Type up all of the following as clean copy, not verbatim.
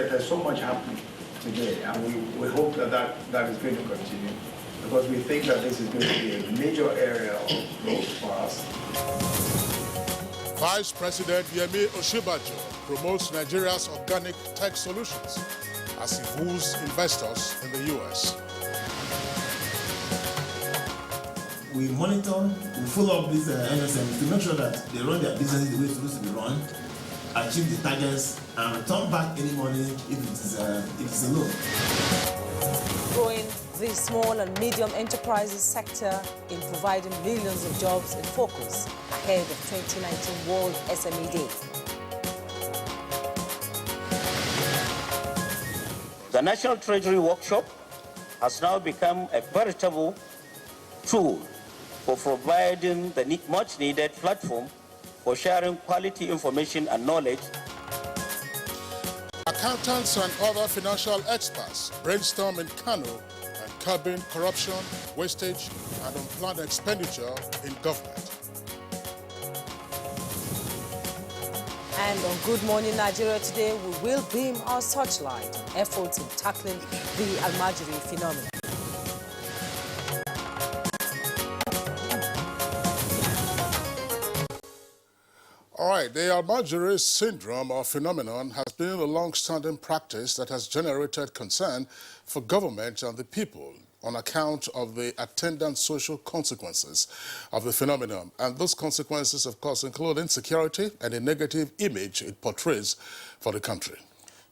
there's so much happening today, and we hope that is going to continue, because we think that this is going to be a major area of growth for us. Vice President Yemi Osinbajo promotes Nigeria's organic tech solutions as he woos investors in the U.S. We monitor, we follow up these MSMs to make sure that they run their business the way it's supposed to be run, achieve the targets, and return back any money if it's a loan. Growing the small and medium enterprises sector in providing millions of jobs in focus ahead of 2019 World SME Day. The National Treasury Workshop has now become a veritable tool for providing the much-needed platform for sharing quality information and knowledge. Accountants and other financial experts brainstorm in Kano and curbing corruption, wastage, and unplanned expenditure in government. And on Good Morning Nigeria today, we will beam our searchlight on efforts in tackling the Almajiri phenomenon. All right, the Almajiri syndrome or phenomenon has been a long-standing practice that has generated concern for government and the people on account of the attendant social consequences of the phenomenon. And those consequences, of course, include insecurity and a negative image it portrays for the country.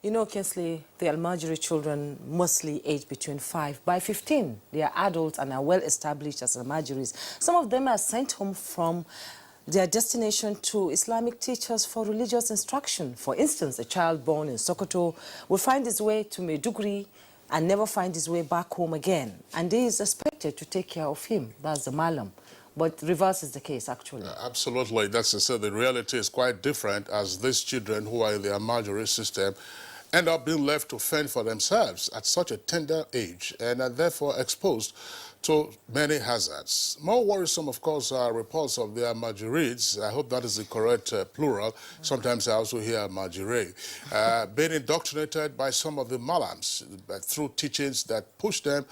You know, Kinsley, the Almajiri children mostly aged between 5 by 15. They are adults and are well established as Almajiris. Some of them are sent home from their destination to Islamic teachers for religious instruction. For instance, a child born in Sokoto will find his way to Maiduguri and never find his way back home again. And they is expected to take care of him. That's the Malam. But reverse is the case, actually. Absolutely. That's to say the reality is quite different, as these children who are in the Almajiri system end up being left to fend for themselves at such a tender age and are therefore exposed to many hazards. More worrisome, of course, are reports of the Almajirids. I hope that is the correct plural. Sometimes I also hear Almajiri. Being indoctrinated by some of the Malams through teachings that push them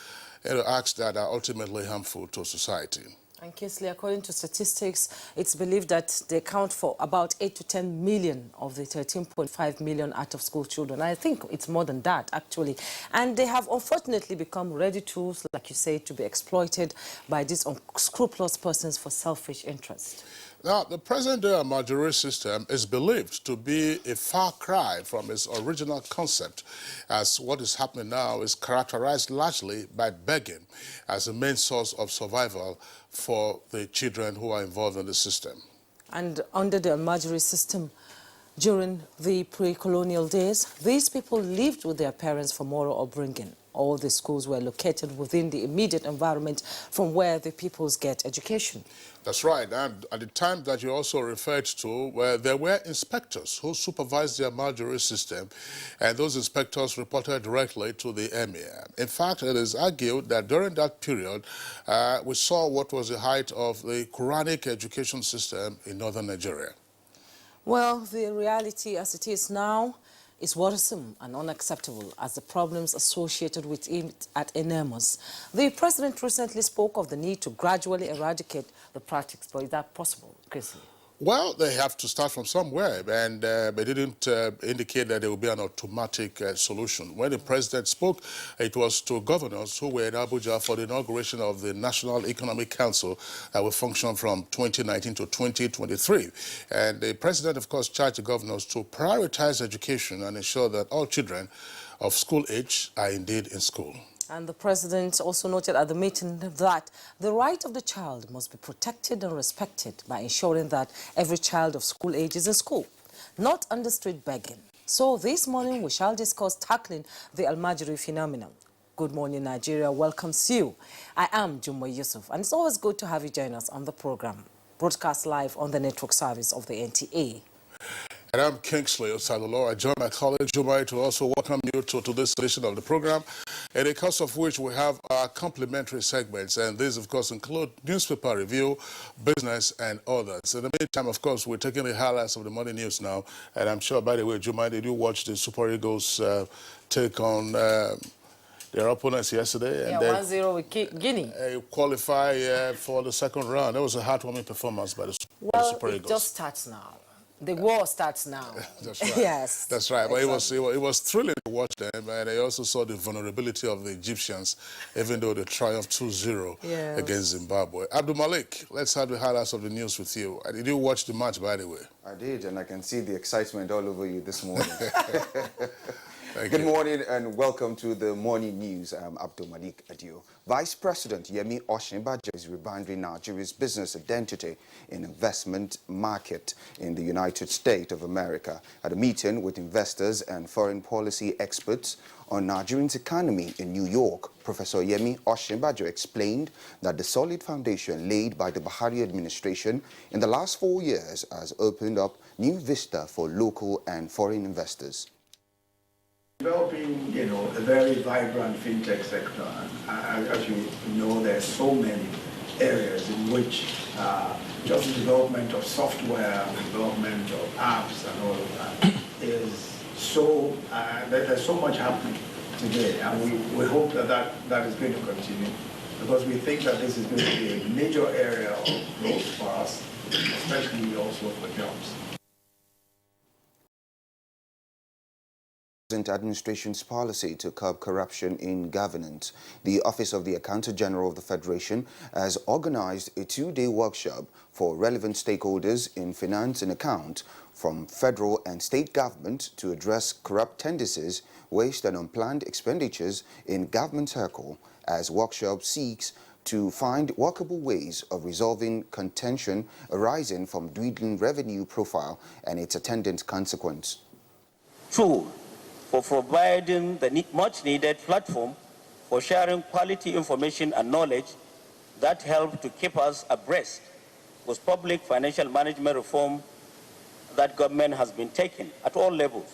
into acts that are ultimately harmful to society. And Kinsley, according to statistics, it's believed that they account for about 8 to 10 million of the 13.5 million out-of-school children. I think it's more than that, actually. And they have unfortunately become ready tools, like you say, to be exploited by these unscrupulous persons for selfish interest. Now, the present-day Almajiri system is believed to be a far cry from its original concept, as what is happening now is characterized largely by begging as the main source of survival for the children who are involved in the system. And under the Almajiri system, during the pre-colonial days, these people lived with their parents for moral upbringing. All the schools were located within the immediate environment from where the peoples get education. That's right. And at the time that you also referred to, where there were inspectors who supervised the Almajiri system, and those inspectors reported directly to the emir. In fact, it is argued that during that period, we saw what was the height of the Quranic education system in northern Nigeria. Well, the reality as it is now is worrisome and unacceptable, as the problems associated with it are enormous. The president recently spoke of the need to gradually eradicate the practice, but is that possible, Chrisley? Well, they have to start from somewhere, and they didn't indicate that there will be an automatic solution. When the president spoke, it was to governors who were in Abuja for the inauguration of the National Economic Council that will function from 2019 to 2023. And the president, of course, charged the governors to prioritize education and ensure that all children of school age are indeed in school. And the president also noted at the meeting that the right of the child must be protected and respected by ensuring that every child of school age is in school, not on the street begging. So this morning we shall discuss tackling the Almajiri phenomenon. Good Morning Nigeria welcomes you. I am Jumbo Yusuf, and it's always good to have you join us on the program, broadcast live on the network service of the NTA. And I'm Kingsley Osalolo. I join my colleague Jumai to also welcome you to this edition of the program, in the course of which we have our complimentary segments. And these, of course, include newspaper review, business, and others. In the meantime, of course, we're taking the highlights of the morning news now. And I'm sure, by the way, Jumai, did you watch the Super Eagles take on their opponents yesterday? Yeah, and 1-0 with Guinea. Qualify for the second round. That was a heartwarming performance by the Super Eagles. It just starts now. The war starts now. That's right. Yes. That's right. But exactly. it was thrilling to watch them, and I also saw the vulnerability of the Egyptians, even though they triumphed 2-0 Yes. against Zimbabwe. Abdul Malik, let's have the highlights of the news with you. Did you watch the match, by the way? I did, and I can see the excitement all over you this morning. Good morning and welcome to the morning news. I'm Abdul Malik Adio. Vice President Yemi Osinbajo is rebranding Nigeria's business identity in investment market in the United States of America. At a meeting with investors and foreign policy experts on Nigeria's economy in New York, Professor Yemi Osinbajo explained that the solid foundation laid by the Buhari administration in the last 4 years has opened up new vista for local and foreign investors. Developing, a very vibrant fintech sector. As you know, there are so many areas in which just the development of software, the development of apps and all of that is so, there's so much happening today, and we hope that is going to continue, because we think that this is going to be a major area of growth for us, especially also for jobs. Administration's policy to curb corruption in governance. The Office of the Accountant General of the Federation has organized a 2-day workshop for relevant stakeholders in finance and account from federal and state government to address corrupt tendencies, waste and unplanned expenditures in government circle, as workshop seeks to find workable ways of resolving contention arising from dwindling revenue profile and its attendant consequence. Two, for providing the much-needed platform for sharing quality information and knowledge that help to keep us abreast with public financial management reform that government has been taking at all levels.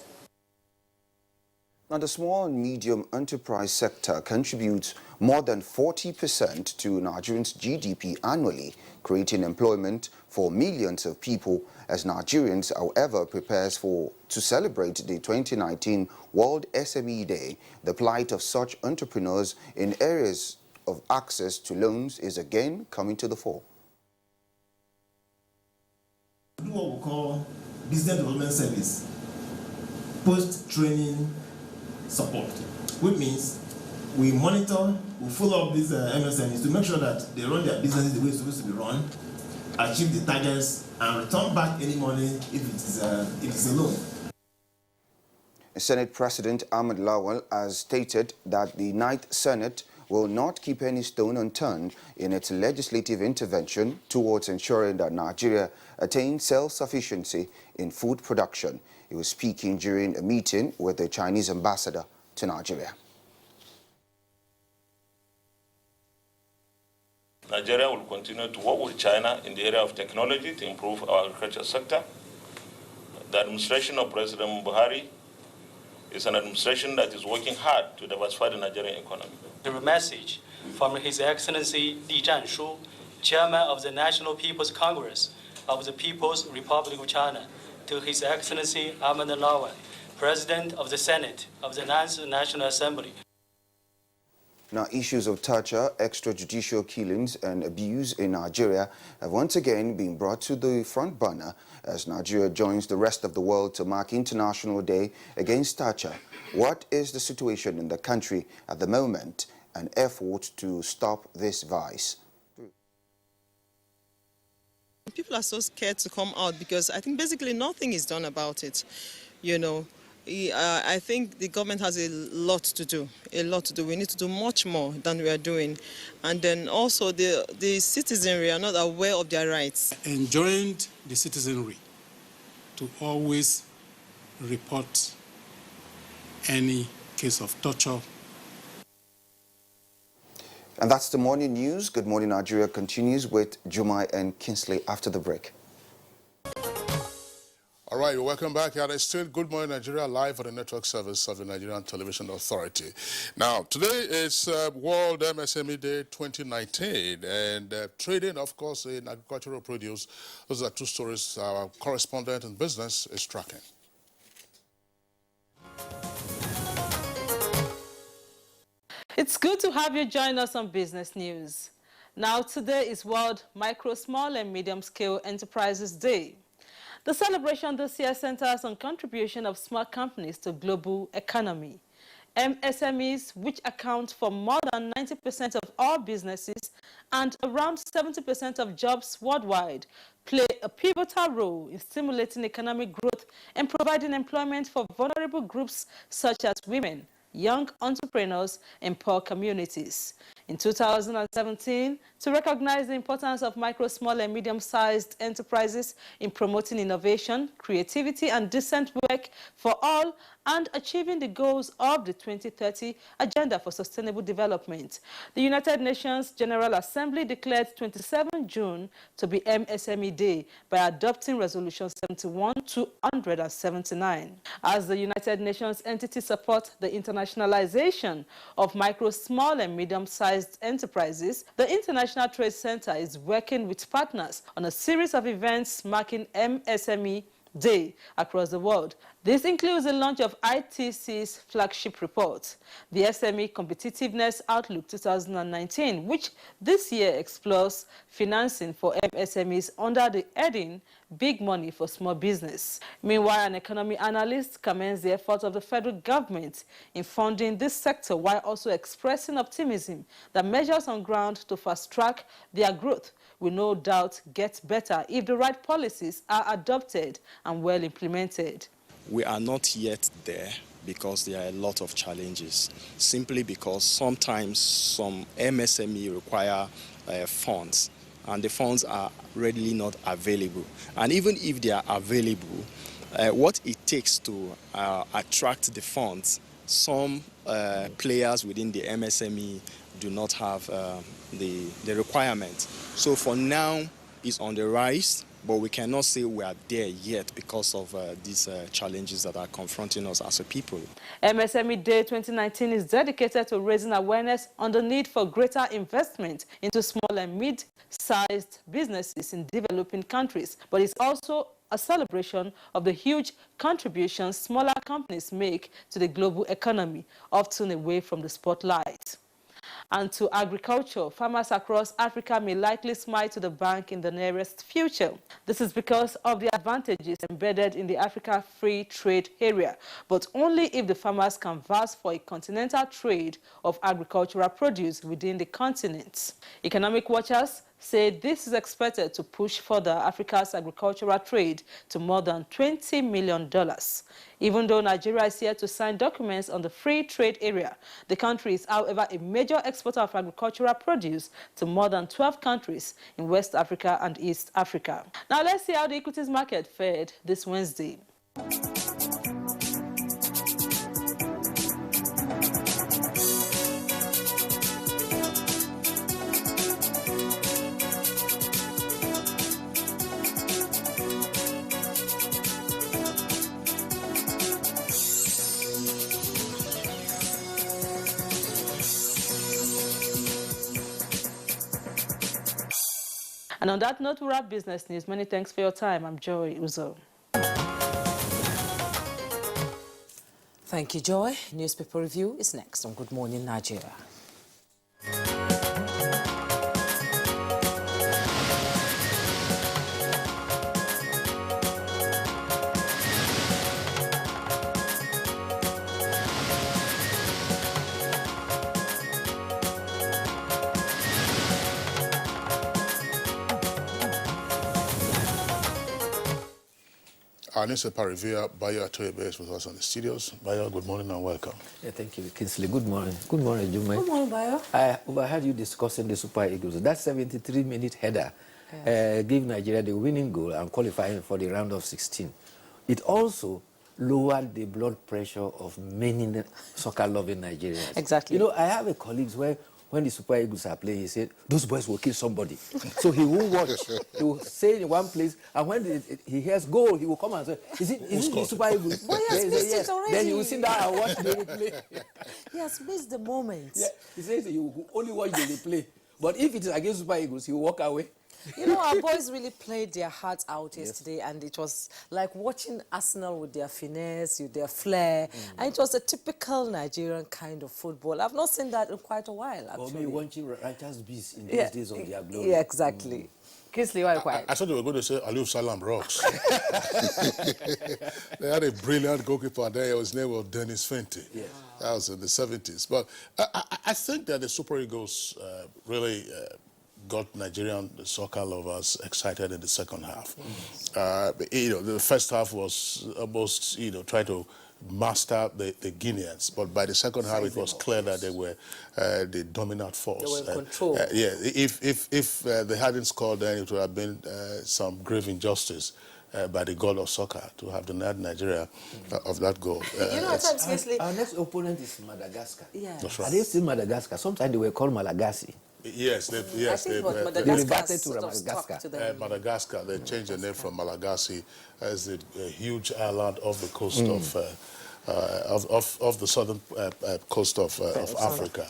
Now, the small and medium enterprise sector contributes more than 40% to Nigerians' GDP annually, creating employment for millions of people as Nigerians, however, prepares to celebrate the 2019 World SME Day. The plight of such entrepreneurs in areas of access to loans is again coming to the fore. We do what we call business development service, post-training support, which means we monitor, we follow up these MSMEs to make sure that they run their businesses the way it's supposed to be run, achieve the targets, and return back any money if it is a loan. Senate President Ahmed Lawal has stated that the 9th Senate will not keep any stone unturned in its legislative intervention towards ensuring that Nigeria attains self-sufficiency in food production. He was speaking during a meeting with the Chinese ambassador to Nigeria. Nigeria will continue to work with China in the area of technology to improve our agriculture sector. The administration of President Buhari is an administration that is working hard to diversify the Nigerian economy. A message from His Excellency Li Zhanshu, Chairman of the National People's Congress of the People's Republic of China, to His Excellency Ahmed Lawal, President of the Senate of the 9th National Assembly. Now, issues of torture, extrajudicial killings and abuse in Nigeria have once again been brought to the front burner as Nigeria joins the rest of the world to mark International Day Against Torture. What is the situation in the country at the moment? An effort to stop this vice. People are so scared to come out because I think basically nothing is done about it, I think the government has a lot to do, We need to do much more than we are doing. And then also the citizenry are not aware of their rights. Enjoined the citizenry to always report any case of torture. And that's the morning news. Good Morning Nigeria continues with Jumai and Kingsley after the break. All right, welcome back. Here is still Good Morning Nigeria live on the network service of the Nigerian Television Authority. Now, today is World MSME Day 2019, and trading, of course, in agricultural produce. Those are two stories our correspondent in business is tracking. It's good to have you join us on Business News. Now, today is World Micro, Small and Medium Scale Enterprises Day. The celebration this year centers on contribution of small companies to global economy. MSMEs, which account for more than 90% of all businesses and around 70% of jobs worldwide, play a pivotal role in stimulating economic growth and providing employment for vulnerable groups such as women, young entrepreneurs, and poor communities. In 2017, to recognize the importance of micro, small, and medium-sized enterprises in promoting innovation, creativity, and decent work for all, and achieving the goals of the 2030 Agenda for Sustainable Development, the United Nations General Assembly declared 27 June to be MSME Day by adopting Resolution 71-279. As the United Nations entity supports the internationalization of micro, small, and medium-sized enterprises, the International Trade Center is working with partners on a series of events marking MSME Day across the world. This includes the launch of ITC's flagship report, the SME Competitiveness Outlook 2019, which this year explores financing for MSMEs under the heading Big Money for Small Business. Meanwhile, an economy analyst commends the efforts of the federal government in funding this sector while also expressing optimism that measures on ground to fast-track their growth will no doubt get better if the right policies are adopted and well implemented. We are not yet there because there are a lot of challenges, simply because sometimes some MSME require funds, and the funds are readily not available. And even if they are available, what it takes to attract the funds, some players within the MSME do not have the requirement. So for now, it's on the rise, but we cannot say we are there yet because of these challenges that are confronting us as a people. MSME Day 2019 is dedicated to raising awareness on the need for greater investment into small and mid-sized businesses in developing countries, but it's also a celebration of the huge contributions smaller companies make to the global economy, often away from the spotlight. And to agriculture, farmers across Africa may likely smile to the bank in the nearest future. This is because of the advantages embedded in the Africa Free Trade Area, but only if the farmers can vouch for a continental trade of agricultural produce within the continent. Economic watchers say this is expected to push further Africa's agricultural trade to more than $20 million. Even though Nigeria is here to sign documents on the free trade area, the country is, however, a major exporter of agricultural produce to more than 12 countries in West Africa and East Africa. Now let's see how the equities market fared this Wednesday. And on that note, we wrap business news. Many thanks for your time. I'm Joy Uzo. Thank you, Joy. Newspaper review is next on Good Morning Nigeria. Our newspaper reviewer, Bayo Atoyebe, is with us on the studios. Bayo, good morning and welcome. Yeah, thank you, Kingsley. Good morning. Good morning, Jume. Good morning, Bayo. I overheard you discussing the Super Eagles. That 73-minute header gave Nigeria the winning goal and qualifying for the round of 16. It also lowered the blood pressure of many soccer-loving Nigerians. Exactly. You know, I have a colleague where when the Super Eagles are playing, he said, those boys will kill somebody. So he will watch. He will stay in one place, and when he hears goal, he will come and say, is it the Super Eagles? Well, he has missed it already. Then he will sit down and watch the replay. He has missed the moment. Yeah, he says he will only watch the replay. But if it is against Super Eagles, he will walk away. You know, our boys really played their hearts out yesterday, and it was like watching Arsenal with their finesse, with their flair, and it was a typical Nigerian kind of football. I've not seen that in quite a while, actually. Well, me watching Righteous Beasts in those days of their glory. Yeah, exactly. Kingsley, why quiet? I thought they were going to say Aliou Salam Rocks. They had a brilliant goalkeeper there. His name was Dennis Fenty. Yes. That was in the 70s. But I think that the Super Eagles really got Nigerian soccer lovers excited in the second half. You know, the first half was almost, you know, trying to master the Guineans, but by the second half it was clear that they were the dominant force. They were in control. Yeah, if they hadn't scored, then it would have been some grave injustice by the god of soccer to have denied Nigeria of that goal. You know, at times, Kingsley, our next opponent is Madagascar. Yeah. That's right. Are they still Madagascar? Sometimes they were called Malagasy. Yes, I think they reverted to Madagascar. Madagascar. They changed the name from Malagasy as the huge island off the coast of the southern coast of Africa.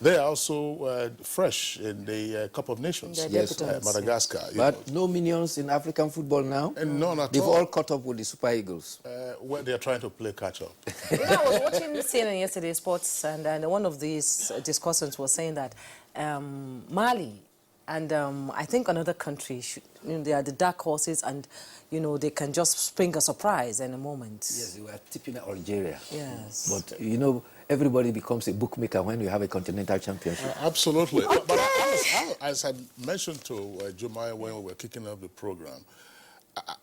They are also fresh in the Cup of Nations. Yes, Madagascar. But no minions in African football now? And none at They've all. all caught up with the Super Eagles. Well, they're trying to play catch-up. You know, I was watching CNN yesterday, sports, and one of these discussants was saying that Mali and I think another country, they are the dark horses, and, you know, they can just spring a surprise in a moment. Yes, they were tipping Algeria. Yes. But, you know, everybody becomes a bookmaker when you have a continental championship. Absolutely. Okay. But as I mentioned to Jumai when we were kicking off the program,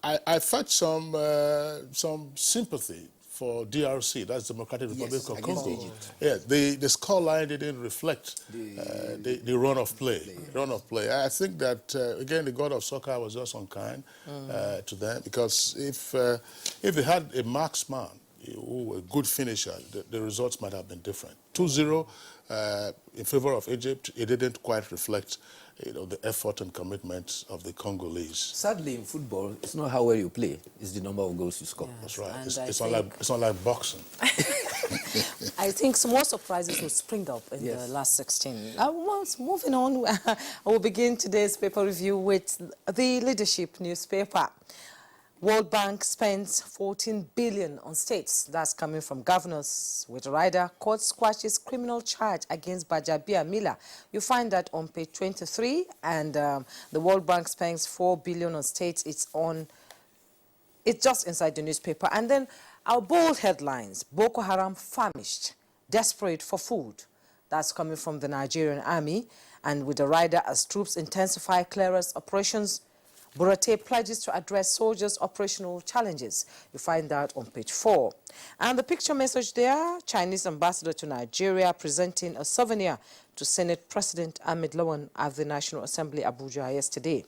I felt some sympathy for DRC, that's Democratic Republic of Congo. Yeah, the scoreline didn't reflect the run of play. I think that again the god of soccer was just unkind to them, because if they had a marksman, a good finisher, the results might have been different. 2-0 in favor of Egypt. It didn't quite reflect, you know, the effort and commitment of the Congolese. Sadly, in football, it's not how well you play; it's the number of goals you score. Yes, that's right. It's not like boxing. I think some more surprises will spring up in the last 16. Moving on, I will begin today's paper review with the Leadership newspaper. World Bank spends 14 billion on states. That's coming from governors. With rider, court squashes criminal charge against Bajabia Miller. You find that on page 23. And the World Bank spends 4 billion on states. It's just inside the newspaper. And then our bold headlines: Boko Haram famished, desperate for food. That's coming from the Nigerian army. And with the rider, as troops intensify clearance operations, Burate pledges to address soldiers' operational challenges. You find that on page 4. And the picture message there, Chinese ambassador to Nigeria presenting a souvenir to Senate President Ahmed Lawan at the National Assembly Abuja yesterday.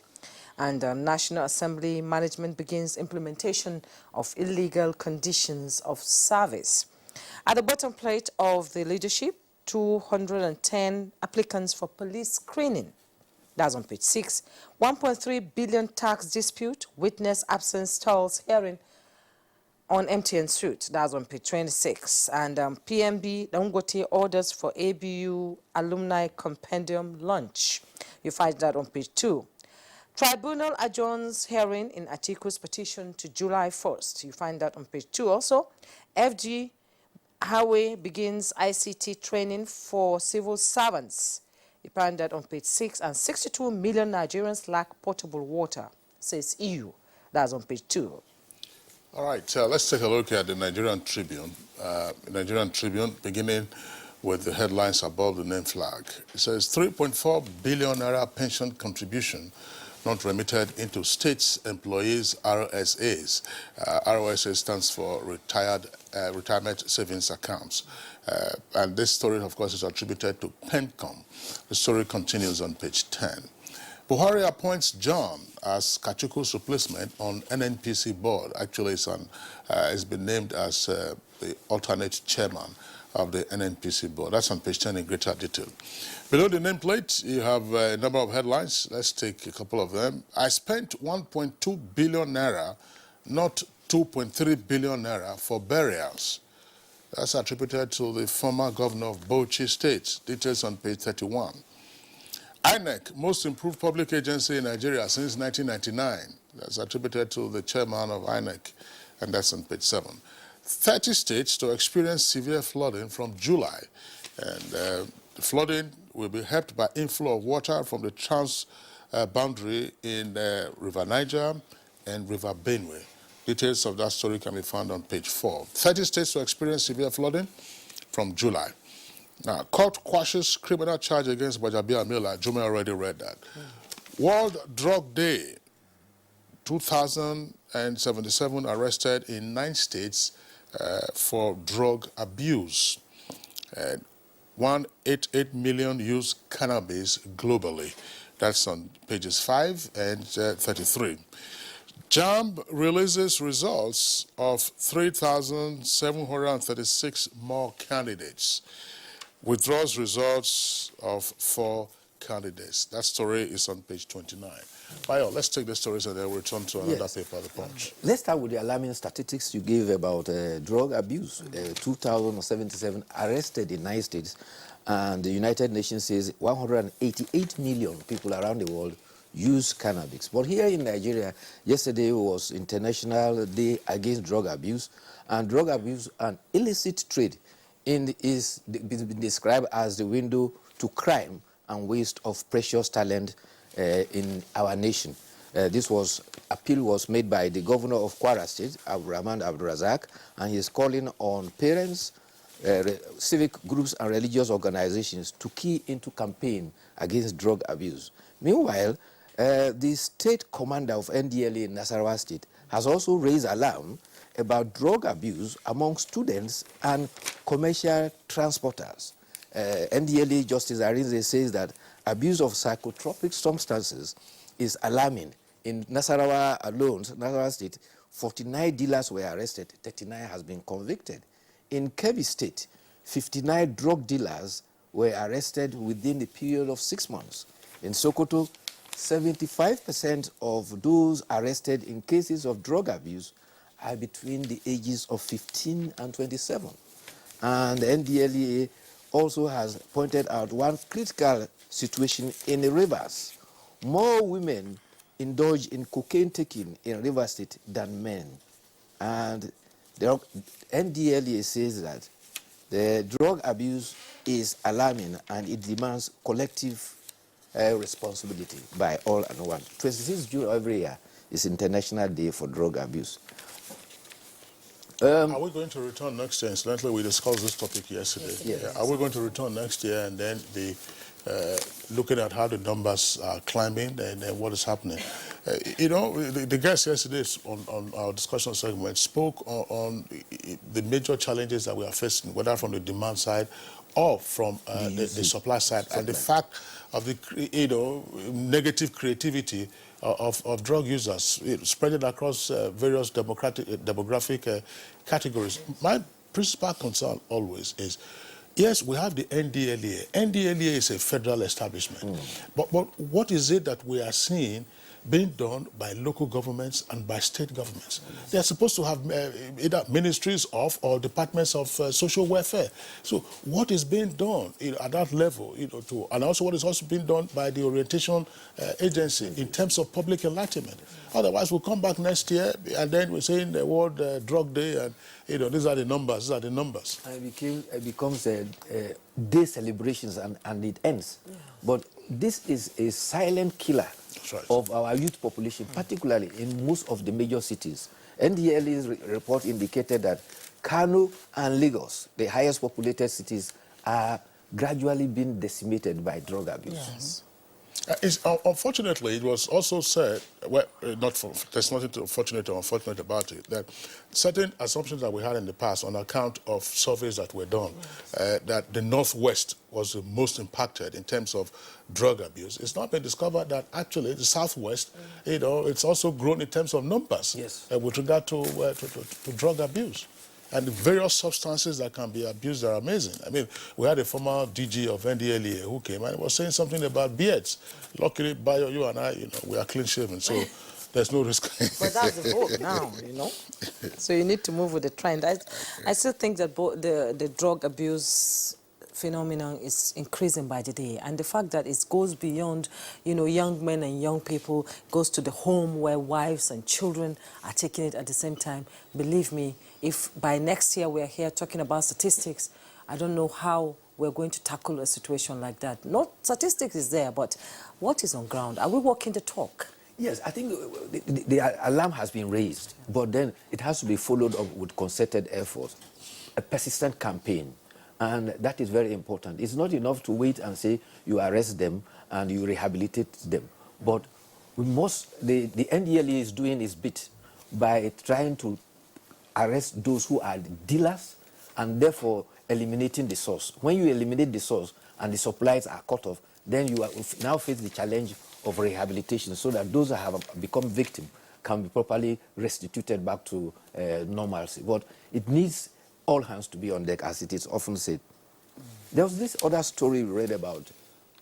And National Assembly management begins implementation of illegal conditions of service. At the bottom plate of the Leadership, 210 applicants for police screening. That's on page 6. 1.3 billion tax dispute. Witness absence stalls hearing on MTN suit. That's on page 26. And PMB Dangote orders for ABU alumni compendium lunch. You find that on page 2. Tribunal adjourns hearing in Atiku's petition to July 1st. You find that on page 2 also. FG Highway begins ICT training for civil servants. You find that on page 6. And 62 million Nigerians lack potable water, says EU. That's on page 2. All right, let's take a look at the Nigerian Tribune. Nigerian Tribune, beginning with the headlines above the name flag. It says 3.4 billion naira pension contribution not remitted into states' employees' RSAs. RSA stands for Retirement Savings Accounts. And this story, of course, is attributed to PENCOM. The story continues on page 10. Buhari appoints John as Kachuku's replacement on NNPC board. Actually, it's been named as the alternate chairman of the NNPC board. That's on page 10 in greater detail. Below the nameplate, you have a number of headlines. Let's take a couple of them. I spent 1.2 billion naira, not 2.3 billion naira, for burials. That's attributed to the former governor of Bauchi State. Details on page 31. INEC, most improved public agency in Nigeria since 1999. That's attributed to the chairman of INEC, and that's on page 7. 30 states to experience severe flooding from July. And the flooding will be helped by inflow of water from the boundary in River Niger and River Benue. Details of that story can be found on page 4. 30 states to experience severe flooding from July. Now, court quashes criminal charge against Bajabia Miller. Juma already read that. World Drug Day, 2,077 arrested in 9 states for drug abuse. 188 million use cannabis globally. That's on pages 5 and 33. JAMB releases results of 3,736 more candidates. Withdraws results of 4 candidates. That story is on page 29. Bayo, let's take the stories and then we'll return to another paper, The Punch. Let's start with the alarming statistics you gave about drug abuse. 2,077 arrested in 9 states, and the United Nations says 188 million people around the world use cannabis. But here in Nigeria, yesterday was International Day Against Drug Abuse, and drug abuse and illicit trade is described as the window to crime and waste of precious talent in our nation. This appeal was made by the governor of Kwara State, Abdurrahman Abdurazak, and he is calling on parents, civic groups and religious organizations to key into campaign against drug abuse. Meanwhile, the state commander of NDLA in Nasarawa State has also raised alarm about drug abuse among students and commercial transporters. NDLA Justice Arinze says that abuse of psychotropic substances is alarming. In Nasarawa alone, Nasarawa State, 49 dealers were arrested, 39 has been convicted. In Kebbi State, 59 drug dealers were arrested within the period of 6 months. In Sokoto, 75% of those arrested in cases of drug abuse are between the ages of 15 and 27. And the NDLEA also has pointed out one critical situation in the rivers. More women indulge in cocaine taking in River State than men. And the NDLEA says that the drug abuse is alarming and it demands collective responsibility by all and one. 26th June every year is International Day for Drug Abuse. Are we going to return next year? Incidentally, we discussed this topic yesterday. Yes. Are we going to return next year and then be looking at how the numbers are climbing and what is happening? The guest yesterday on our discussion segment spoke on the major challenges that we are facing, whether from the demand side or from the supply side, and the fact of the negative creativity of drug users spreading across various demographic categories. My principal concern always is, yes, we have the NDLEA. NDLEA is a federal establishment. But what is it that we are seeing being done by local governments and by state governments? They are supposed to have either ministries of or departments of social welfare. So what is being done at that level, and also what is also being done by the orientation agency in terms of public enlightenment? Otherwise, we'll come back next year and then we're saying the World Drug Day and, these are the numbers, And it becomes day celebrations and it ends. Yeah. But this is a silent killer of our youth population, particularly in most of the major cities. NDLE's report indicated that Kano and Lagos, the highest populated cities, are gradually being decimated by drug abuse. Yes. Unfortunately, it was also said, well, there's nothing fortunate or unfortunate about it, that certain assumptions that we had in the past on account of surveys that were done, that the Northwest was the most impacted in terms of drug abuse. It's not been discovered that actually the Southwest, it's also grown in terms of numbers with regard to drug abuse. And the various substances that can be abused are amazing. I mean, we had a former DG of NDLEA who came and was saying something about beards. Luckily, Bayo, you and I, we are clean-shaven, so there's no risk. But that's the vogue now, So you need to move with the trend. I still think that the drug abuse phenomenon is increasing by the day, and the fact that it goes beyond, young men and young people, goes to the home where wives and children are taking it at the same time. Believe me, if by next year we're here talking about statistics, I don't know how we're going to tackle a situation like that. Not statistics is there, but what is on ground? Are we walking the talk? Yes, I think the alarm has been raised, but then it has to be followed up with concerted effort, a persistent campaign. And that is very important. It's not enough to wait and say you arrest them and you rehabilitate them. But we must, the NDLEA is doing its bit by trying to arrest those who are dealers and therefore eliminating the source. When you eliminate the source and the supplies are cut off, then you now face the challenge of rehabilitation so that those that have become victims can be properly restituted back to normalcy. But it needs all hands to be on deck, as it is often said. There was this other story we read about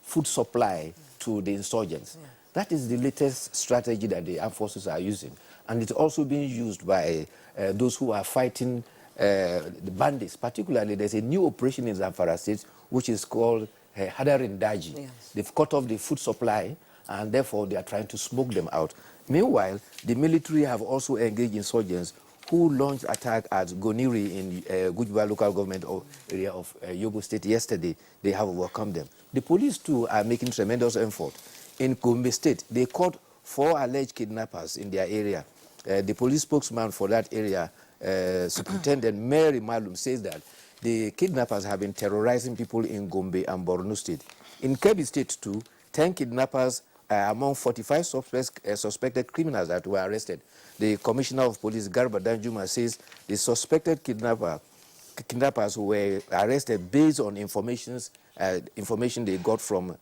food supply to the insurgents. That is the latest strategy that the armed forces are using. And it's also being used by those who are fighting the bandits. Particularly, there's a new operation in Zamfara State, which is called Hadarin Daji. They've cut off the food supply, and therefore they are trying to smoke them out. Meanwhile, the military have also engaged insurgents who launched attack at Goniri in Gujba local government area of Yobe State yesterday. They have overcome them. The police, too, are making tremendous effort. In Gombe State, they caught 4 alleged kidnappers in their area. The police spokesman for that area, Superintendent Mary Malum, says that the kidnappers have been terrorizing people in Gombe and Borno State. In Kebbi State, too, 10 kidnappers among 45 suspected criminals that were arrested. The Commissioner of Police, Garba Danjuma, says the suspected kidnappers were arrested based on information they got from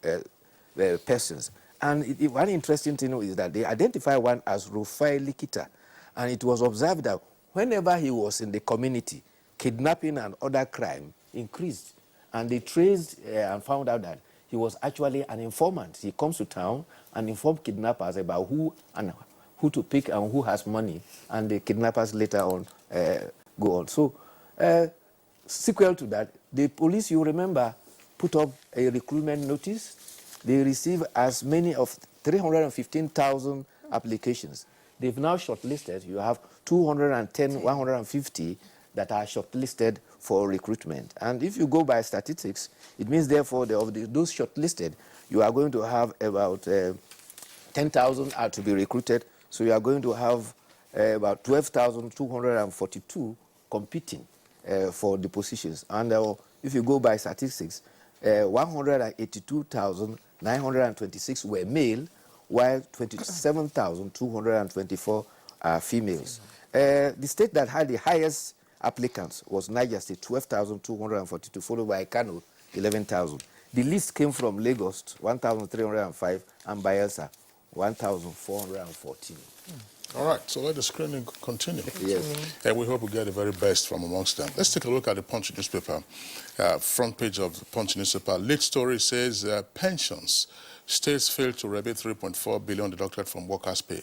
persons. And one interesting thing is that they identify one as Rufai Likita. And it was observed that whenever he was in the community, kidnapping and other crime increased. And they traced and found out that he was actually an informant. He comes to town and informs kidnappers about who to pick and who has money, and the kidnappers later on go on. So, sequel to that, the police, you remember, put up a recruitment notice. They received as many of 315,000 applications. They've now shortlisted. You have 210, 150 that are shortlisted for recruitment. And if you go by statistics, it means, therefore, of those shortlisted, you are going to have about 10,000 are to be recruited. So you are going to have about 12,242 competing for the positions. And if you go by statistics, 182,926 were male, while 27,224 are females. The state that had the highest applicants was Niger State, 12,242, followed by Kano, 11,000. The list came from Lagos, 1,305, and Bayelsa, 1,414. All right, so let the screening continue. Yes. And we hope we get the very best from amongst them. Let's take a look at the Punch newspaper. Front page of the Punch newspaper. Lead story says pensions. States failed to rebate 3.4 billion deducted from workers' pay,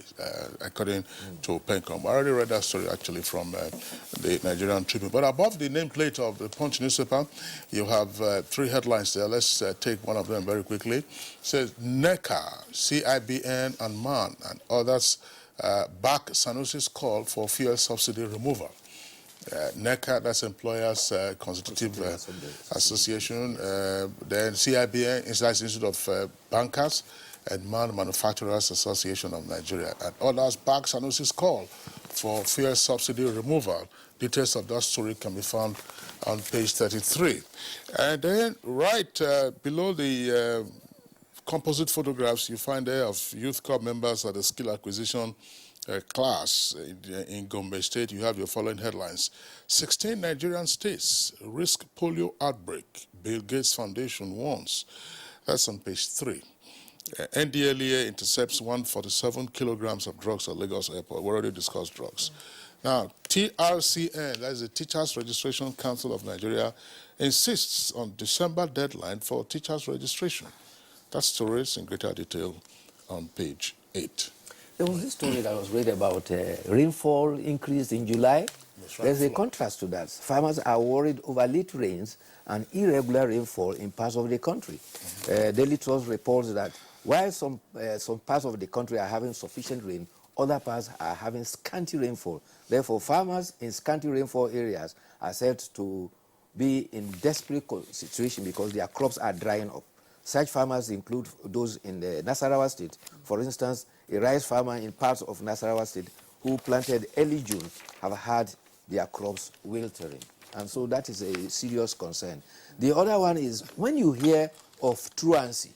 according to PENCOM. I already read that story, actually, from the Nigerian Tribune. But above the nameplate of the Punch newspaper, you have 3 headlines there. Let's take one of them very quickly. It says, NECA, CIBN, and MAN, and others back Sanusi's call for fuel subsidy removal. NECA, that's Employers Constitutive Association, then CIBN, that's Institute of Bankers, and MAN, Manufacturers Association of Nigeria, and others back Sanusi's call for fuel subsidy removal. Details of that story can be found on page 33. And then right below the composite photographs you find there of youth corps members at the skill acquisition class in Gombe State. You have your following headlines. 16 Nigerian states risk polio outbreak. Bill Gates Foundation warns. That's on page 3. NDLEA intercepts 147 kilograms of drugs at Lagos Airport. We already discussed drugs. Now, TRCN, that is the Teachers Registration Council of Nigeria, insists on December deadline for teachers' registration. That story is in greater detail on page 8. There was a story that was read about rainfall increase in July. There's a contrast to that. Farmers are worried over late rains and irregular rainfall in parts of the country. Daily Trust reports that while some parts of the country are having sufficient rain, other parts are having scanty rainfall. Therefore, farmers in scanty rainfall areas are said to be in desperate situation because their crops are drying up. Such farmers include those in the Nasarawa State. For instance, a rice farmer in parts of Nasarawa State who planted early June have had their crops wiltering. And so that is a serious concern. The other one is when you hear of truancy,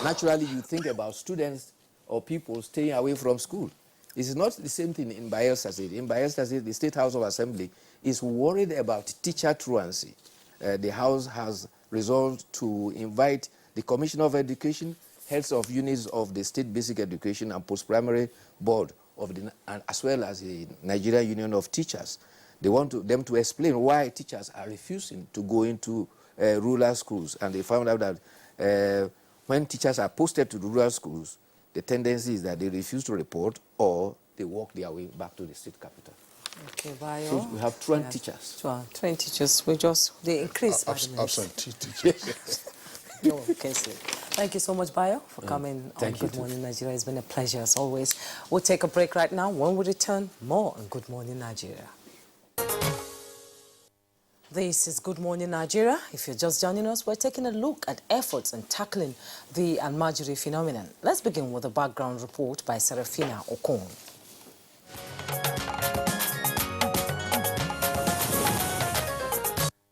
naturally you think about students or people staying away from school. It's not the same thing in Bayelsa State. In Bayelsa State, the State House of Assembly is worried about teacher truancy. The House has resolved to invite the Commissioner of Education, heads of units of the State Basic Education and Post-Primary Board, and as well as the Nigerian Union of Teachers. They want them to explain why teachers are refusing to go into rural schools. And they found out that when teachers are posted to the rural schools, the tendency is that they refuse to report or they walk their way back to the state capital. Okay, Bayo. So we have truant teachers. Truant teachers, they increase. Absentee teachers. Okay, so thank you so much, Bayo, for coming on Good Morning Nigeria. It's been a pleasure as always. We'll take a break right now. When we return, more on Good Morning Nigeria. This is Good Morning Nigeria. If you're just joining us, we're taking a look at efforts in tackling the Almajiri phenomenon. Let's begin with a background report by Serafina Okon.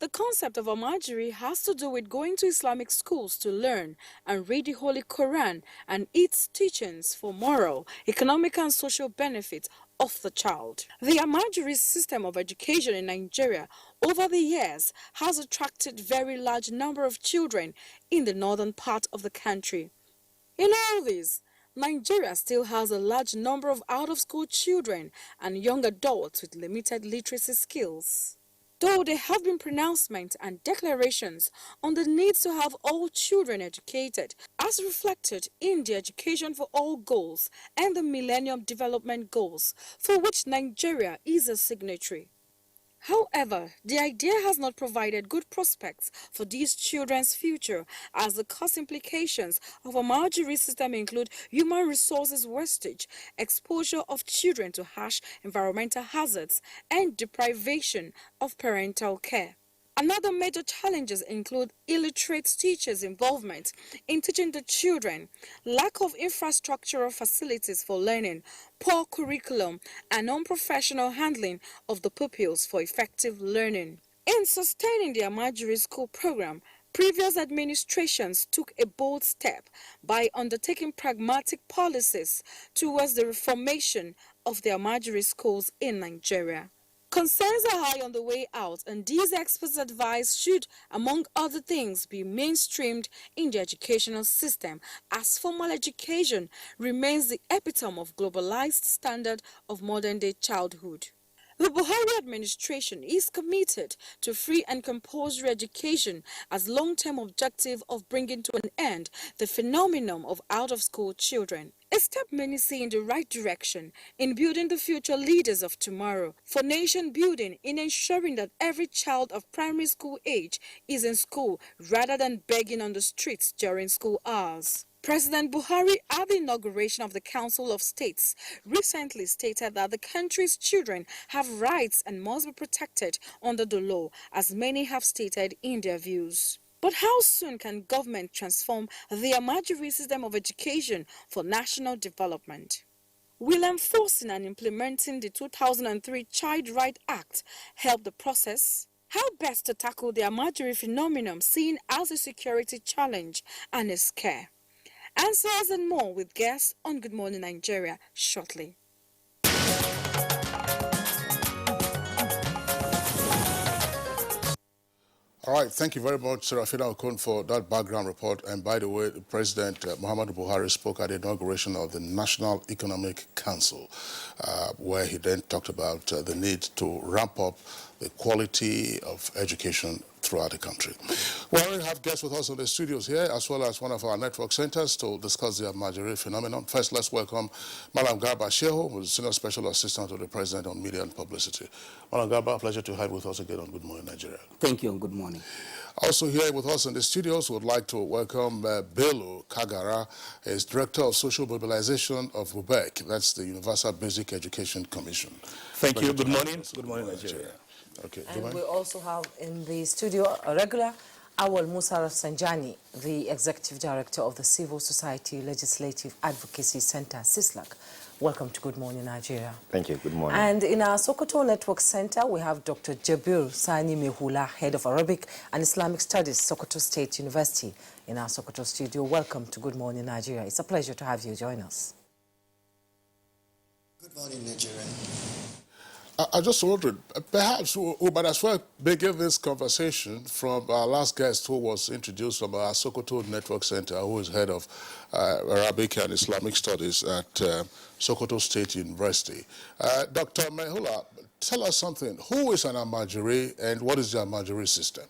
The concept of Almajiri has to do with going to Islamic schools to learn and read the Holy Quran and its teachings for moral, economic and social benefits of the child. The Almajiri system of education in Nigeria over the years has attracted very large number of children in the northern part of the country. In all this, Nigeria still has a large number of out-of-school children and young adults with limited literacy skills. Though there have been pronouncements and declarations on the need to have all children educated, as reflected in the Education for All goals and the Millennium Development Goals, for which Nigeria is a signatory. However, the idea has not provided good prospects for these children's future, as the cost implications of a Almajiri system include human resources wastage, exposure of children to harsh environmental hazards, and deprivation of parental care. Another major challenges include illiterate teachers' involvement in teaching the children, lack of infrastructural facilities for learning, poor curriculum, and unprofessional handling of the pupils for effective learning. In sustaining the Almajiri school program, previous administrations took a bold step by undertaking pragmatic policies towards the reformation of the Almajiri schools in Nigeria. Concerns are high on the way out, and these experts advise should, among other things, be mainstreamed in the educational system, as formal education remains the epitome of globalized standard of modern-day childhood. The Buhari administration is committed to free and compulsory education as long-term objective of bringing to an end the phenomenon of out-of-school children. A step many see in the right direction in building the future leaders of tomorrow, for nation building, in ensuring that every child of primary school age is in school rather than begging on the streets during school hours. President Buhari, at the inauguration of the Council of States, recently stated that the country's children have rights and must be protected under the law, as many have stated in their views. But how soon can government transform the Almajiri system of education for national development? Will enforcing and implementing the 2003 Child Rights Act help the process? How best to tackle the Almajiri phenomenon seen as a security challenge and a scare? Answers and more with guests on Good Morning Nigeria shortly. All right, thank you very much, Serafina Okun, for that background report. And by the way, President Muhammadu Buhari spoke at the inauguration of the National Economic Council, where he then talked about the need to ramp up the quality of education throughout the country. We already have guests with us in the studios here, as well as one of our network centers to discuss the Almajiri phenomenon. First, let's welcome Malam Garba Shehu, who is Senior Special Assistant to the President on Media and Publicity. Malam Garba, a pleasure to have you with us again on Good Morning Nigeria. Thank you and good morning. Also here with us in the studios, would like to welcome Bello Kagara, as Director of Social Mobilization of UBEC. That's the Universal Basic Education Commission. Thank you. Good morning. Good morning, Nigeria. Okay. And we also have in the studio a regular, Awal Musa Sanjani, the Executive Director of the Civil Society Legislative Advocacy Center, CISLAC. Welcome to Good Morning Nigeria. Thank you. Good morning. And in our Sokoto Network Center, we have Dr. Jabir Sani Mehula, Head of Arabic and Islamic Studies, Sokoto State University, in our Sokoto studio. Welcome to Good Morning Nigeria. It's a pleasure to have you join us. Good morning, Nigeria. I just wondered, perhaps we might as well begin this conversation from our last guest who was introduced from our Sokoto Network Center, who is head of Arabic and Islamic Studies at Sokoto State University. Dr. Mehula, tell us something. Who is an Almajiri and what is the Almajiri system?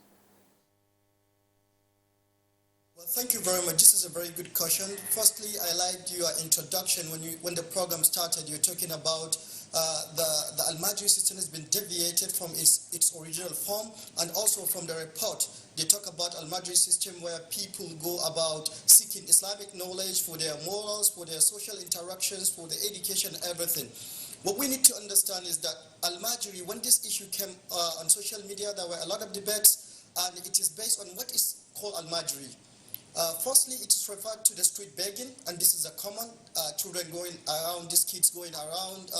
Well, thank you very much. This is a very good question. Firstly, I liked your introduction when the program started. You're talking about the Almajiri system has been deviated from its original form, and also from the report they talk about Almajiri system where people go about seeking Islamic knowledge for their morals, for their social interactions, for their education, everything. What we need to understand is that Almajiri, when this issue came on social media, there were a lot of debates, and it is based on what is called Almajiri. Firstly, it is referred to the street begging, and this is a common children going around, these kids going around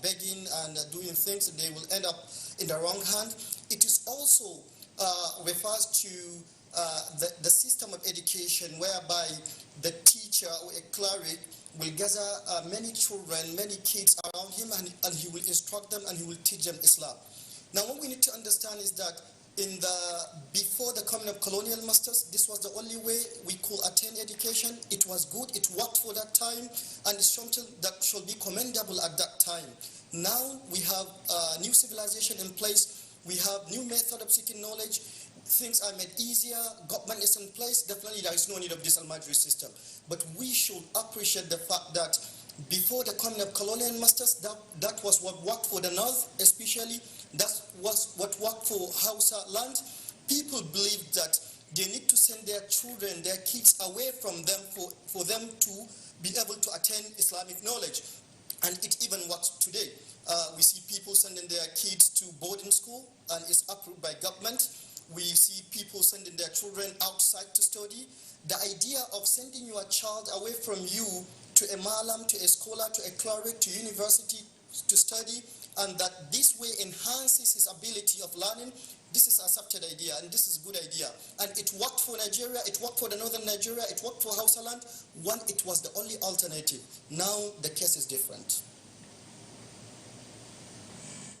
begging and doing things, and they will end up in the wrong hand. It is also refers to the system of education whereby the teacher or a cleric will gather many children, many kids around him, and he will instruct them and he will teach them Islam. Now, what we need to understand is that before the coming of colonial masters, this was the only way we could attain education. It was good, it worked for that time, and it's something that should be commendable at that time. Now we have new civilization in place, we have new method of seeking knowledge, things are made easier, government is in place, definitely there is no need of this Almajiri system. But we should appreciate the fact that before the coming of colonial masters, that was what worked for the North especially. That was what worked for Hausa land. People believed that they need to send their children, their kids away from them for them to be able to attain Islamic knowledge. And it even works today. We see people sending their kids to boarding school, and it's approved by government. We see people sending their children outside to study. The idea of sending your child away from you to a malam, to a scholar, to a cleric, to university to study, and that this way enhances his ability of learning, this is an accepted idea, and this is a good idea. And it worked for Nigeria, it worked for the northern Nigeria, it worked for Hausa land, when it was the only alternative. Now the case is different.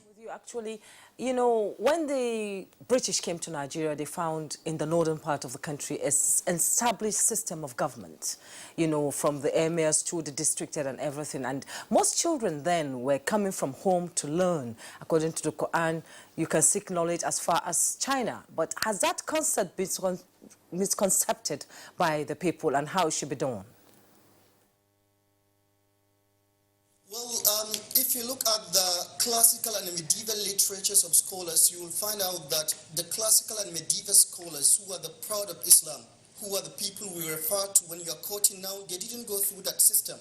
With you, actually, you know, when the British came to Nigeria, they found in the northern part of the country an established system of government, you know, from the emirs to the districted and everything. And most children then were coming from home to learn. According to the Quran, you can seek knowledge as far as China. But has that concept been misconcepted by the people, and how it should be done? Well, if you look at the classical and medieval literatures of scholars, you will find out that the classical and medieval scholars who are the proud of Islam, who are the people we refer to when you are quoting now, they didn't go through that system.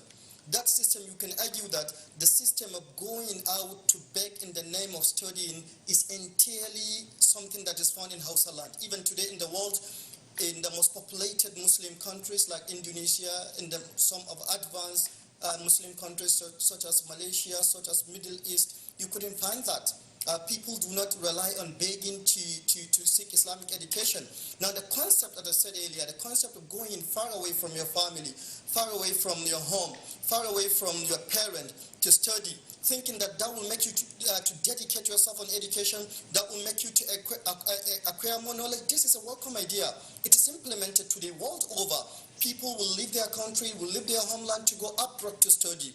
That system, you can argue that the system of going out to beg in the name of studying is entirely something that is found in Hausa land. Even today in the world, in the most populated Muslim countries like Indonesia, in some of advanced Muslim countries such as Malaysia, such as Middle East, you couldn't find that. People do not rely on begging to seek Islam. Islamic education. Now the concept, as I said earlier, the concept of going far away from your family, far away from your home, far away from your parent to study, thinking that that will make you to dedicate yourself on education, that will make you to acquire more knowledge. This is a welcome idea. It is implemented today world over. People will leave their country, will leave their homeland to go abroad to study.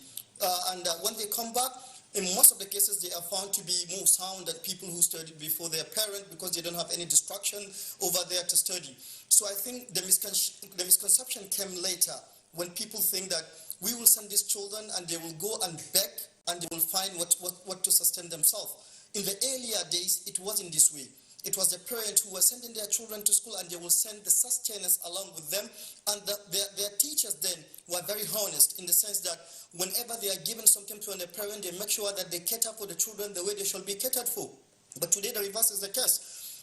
And when they come back, in most of the cases, they are found to be more sound than people who studied before their parent because they don't have any distraction over there to study. So I think the misconception came later when people think that we will send these children and they will go and beg and they will find what to sustain themselves. In the earlier days, it wasn't this way. It was the parents who were sending their children to school and they will send the sustainers along with them. And their teachers then were very honest in the sense that whenever they are given something to a parent, they make sure that they cater for the children the way they should be catered for. But today the reverse is the case.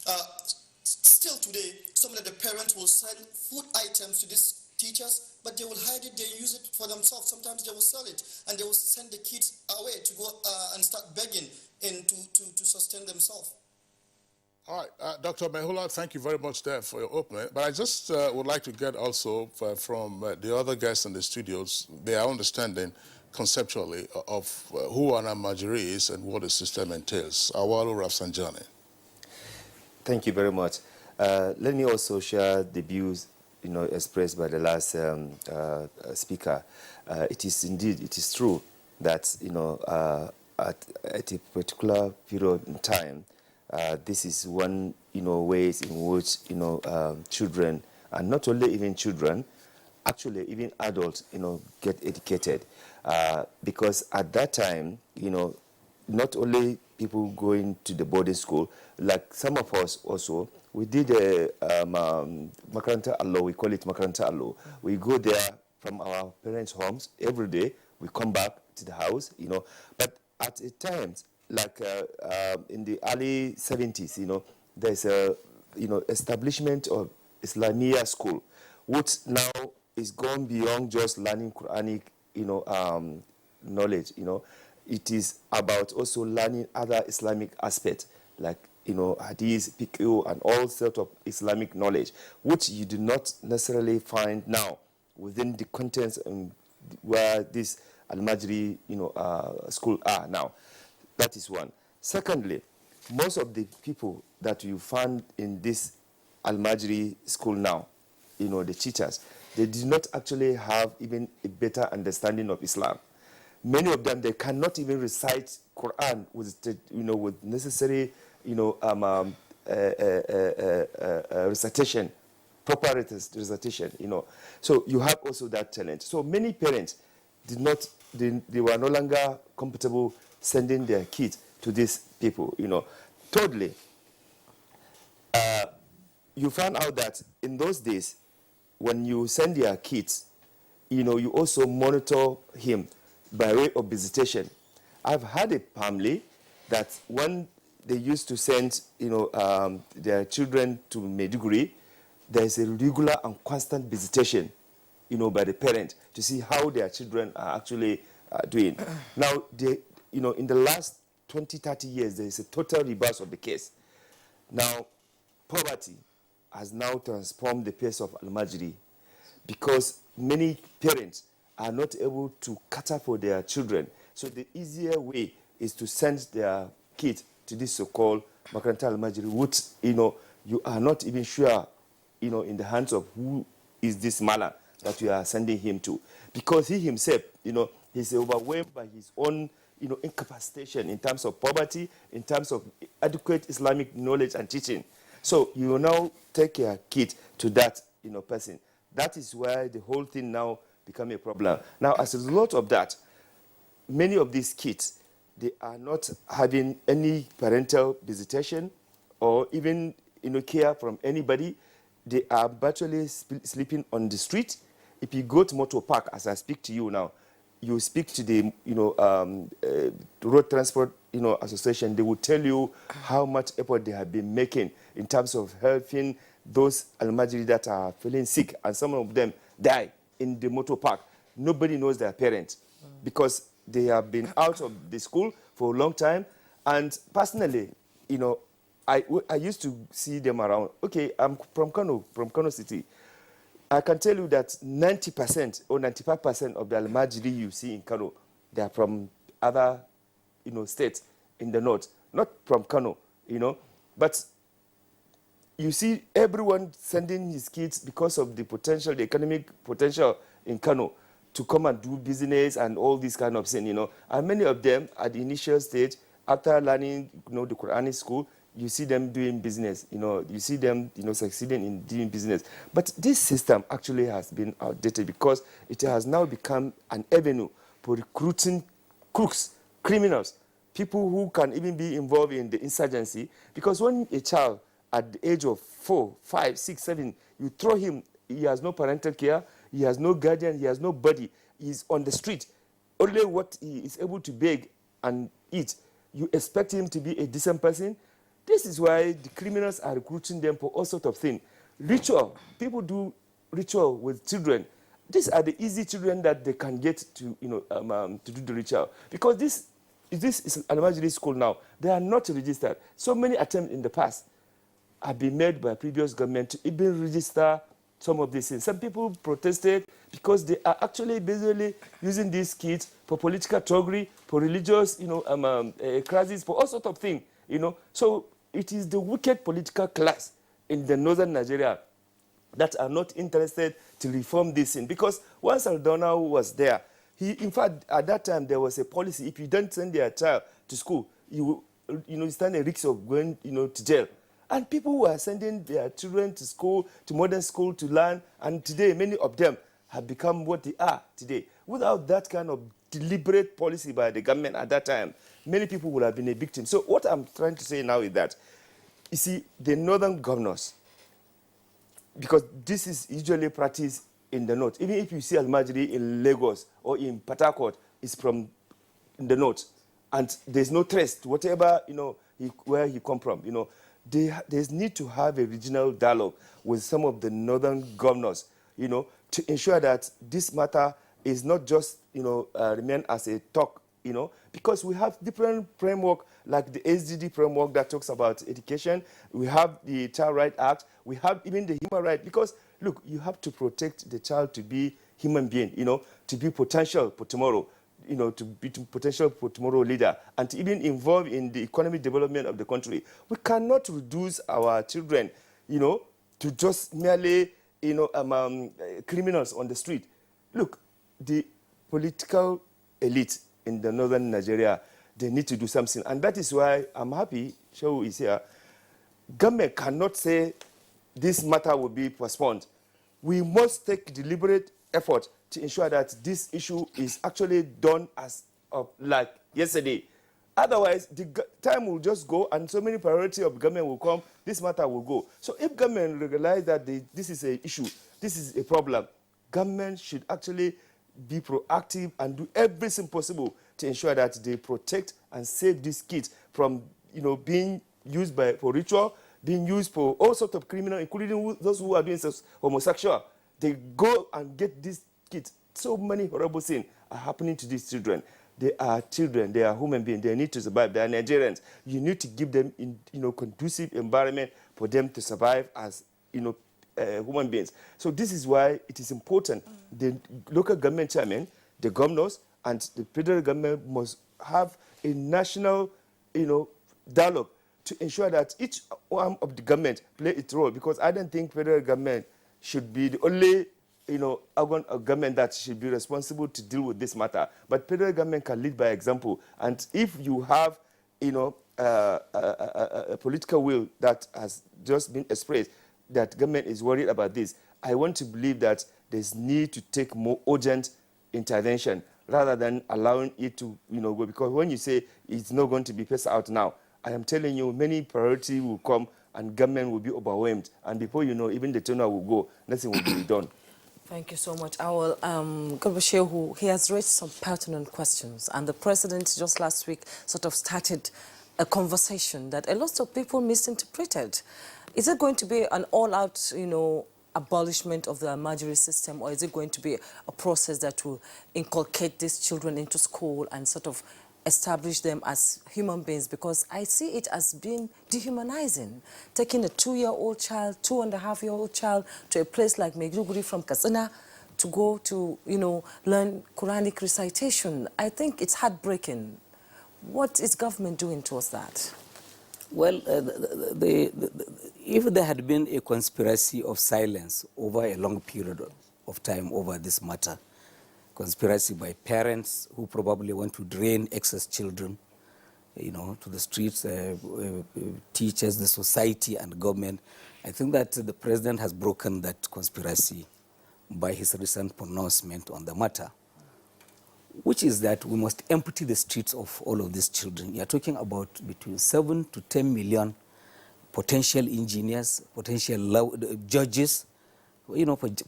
Still today, some of the parents will send food items to these teachers, but they will hide it, they use it for themselves. Sometimes they will sell it, and they will send the kids away to go and start begging and to sustain themselves. All right, Dr. Mehula, thank you very much there for your opening. But I just would like to get also from the other guests in the studios their understanding conceptually of who an Almajiri is and what the system entails. Awalu Rafsanjani. Thank you very much. Let me also share the views expressed by the last speaker. It is true that at a particular period in time, this is one ways in which children, and not only even children, actually even adults get educated, because at that time not only people going to the boarding school, like some of us also, we did a Makaranta Allo, we call it Makaranta Allo. We go there from our parents' homes every day, we come back to the house, but at a time, like in the early 70s, there's a, establishment of Islamia school, which now is gone beyond just learning Quranic, knowledge, It is about also learning other Islamic aspects, like, hadith, fiqh, and all sorts of Islamic knowledge, which you do not necessarily find now within the contents and where this Al-Majri, school are now. That is one. Secondly, most of the people that you find in this Al-Majri school now, the teachers, they do not actually have even a better understanding of Islam. Many of them, they cannot even recite Quran with, with necessary, recitation, proper recitation, So you have also that talent. So many parents did not, they were no longer comfortable sending their kids to these people, Thirdly, you found out that in those days, when you send your kids, you also monitor him by way of visitation. I've had a family that when they used to send, their children to Maiduguri, there's a regular and constant visitation, by the parent to see how their children are actually doing. Now, in the last 20, 30 years, there is a total reverse of the case. Now, poverty has now transformed the pace of Al-Majri because many parents are not able to cater for their children. So the easier way is to send their kids to this so-called Makaranta Al-Majri, which, you are not even sure, in the hands of who is this Mala that you are sending him to. Because he himself, he's overwhelmed by his own, incapacitation in terms of poverty, in terms of adequate Islamic knowledge and teaching. So you will now take your kid to that, person. That is why the whole thing now become a problem. Now, as a result of that, many of these kids, they are not having any parental visitation or even, care from anybody. They are virtually sleeping on the street. If you go to Motor Park, as I speak to you now, you speak to the, Road Transport, Association, they will tell you how much effort they have been making in terms of helping those Al-Majri that are feeling sick, and some of them die in the motor park. Nobody knows their parents because they have been out of the school for a long time. And personally, I used to see them around. Okay, I'm from Kano City. I can tell you that 90% or 95% of the Almajiri you see in Kano, they are from other, states in the north, not from Kano, But you see everyone sending his kids because of the potential, the economic potential in Kano to come and do business and all these kind of things, And many of them at the initial stage, after learning, the Quranic school, you see them doing business, you see them, succeeding in doing business. But this system actually has been outdated because it has now become an avenue for recruiting crooks, criminals, people who can even be involved in the insurgency. Because when a child at the age of 4, 5, 6, 7, you throw him, he has no parental care, he has no guardian, he has nobody, he's on the street. Only what he is able to beg and eat. You expect him to be a decent person? This is why the criminals are recruiting them for all sorts of things. Ritual. People do ritual with children. These are the easy children that they can get to, to do the ritual. Because this is an emergency school now. They are not registered. So many attempts in the past have been made by previous government to even register some of these things. Some people protested because they are actually basically using these kids for political troggery, for religious, crisis, for all sorts of things, So it is the wicked political class in the northern Nigeria that are not interested to reform this thing. Because once Aldona was there, in fact, at that time, there was a policy, if you don't send your child to school, you stand a risk of going, to jail. And people were sending their children to school, to modern school, to learn. And today, many of them have become what they are today. Without that kind of deliberate policy by the government at that time, many people would have been a victim. So what I'm trying to say now is that, you see, the northern governors, because this is usually practiced in the north. Even if you see Almajiri in Lagos or in Port Harcourt, it's from the north. And there's no trace to whatever, where he come from, There's need to have a regional dialogue with some of the northern governors, to ensure that this matter is not just, remain as a talk, because we have different framework, like the SDG framework that talks about education. We have the Child Rights Act. We have even the human right. Because, look, you have to protect the child to be human being, to be potential for tomorrow, to be potential for tomorrow leader, and to even involve in the economic development of the country. We cannot reduce our children, to just merely, criminals on the street. Look, the political elite in the northern Nigeria, they need to do something. And that is why I'm happy Shehu is here. Government cannot say this matter will be postponed. We must take deliberate effort to ensure that this issue is actually done as of like yesterday. Otherwise, the time will just go and so many priority of government will come, this matter will go. So if government realize that this is an issue, this is a problem, government should actually be proactive and do everything possible to ensure that they protect and save these kids from, being used for ritual, being used for all sorts of criminal, including those who are doing homosexual. They go and get these kids. So many horrible things are happening to these children. They are children. They are human beings. They need to survive. They are Nigerians. You need to give them, conducive environment for them to survive as, human beings. So this is why it is important. The local government chairman, the governors, and the federal government must have a national, dialogue to ensure that each arm of the government play its role. Because I don't think federal government should be the only, organ of government that should be responsible to deal with this matter. But federal government can lead by example. And if you have, a political will that has just been expressed, that government is worried about this, I want to believe that there's need to take more urgent intervention rather than allowing it to, go. Because when you say it's not going to be passed out now, I am telling you, many priority will come and government will be overwhelmed. And before you know, even the tenure will go, nothing will be done. Thank you so much. I will, Shehu, he has raised some pertinent questions. And the president just last week sort of started a conversation that a lot of people misinterpreted. Is it going to be an all-out, abolishment of the Almajiri system, or is it going to be a process that will inculcate these children into school and sort of establish them as human beings, because I see it as being dehumanizing. Taking a 2-year-old child, 2.5-year-old child to a place like Maiduguri from Katsina to go to, learn Quranic recitation. I think it's heartbreaking. What is government doing towards that? Well, if there had been a conspiracy of silence over a long period of time over this matter, conspiracy by parents who probably want to drain excess children, to the streets, teachers, the society, and government. I think that the president has broken that conspiracy by his recent pronouncement on the matter, which is that we must empty the streets of all of these children. You are talking about between 7 to 10 million potential engineers, potential judges,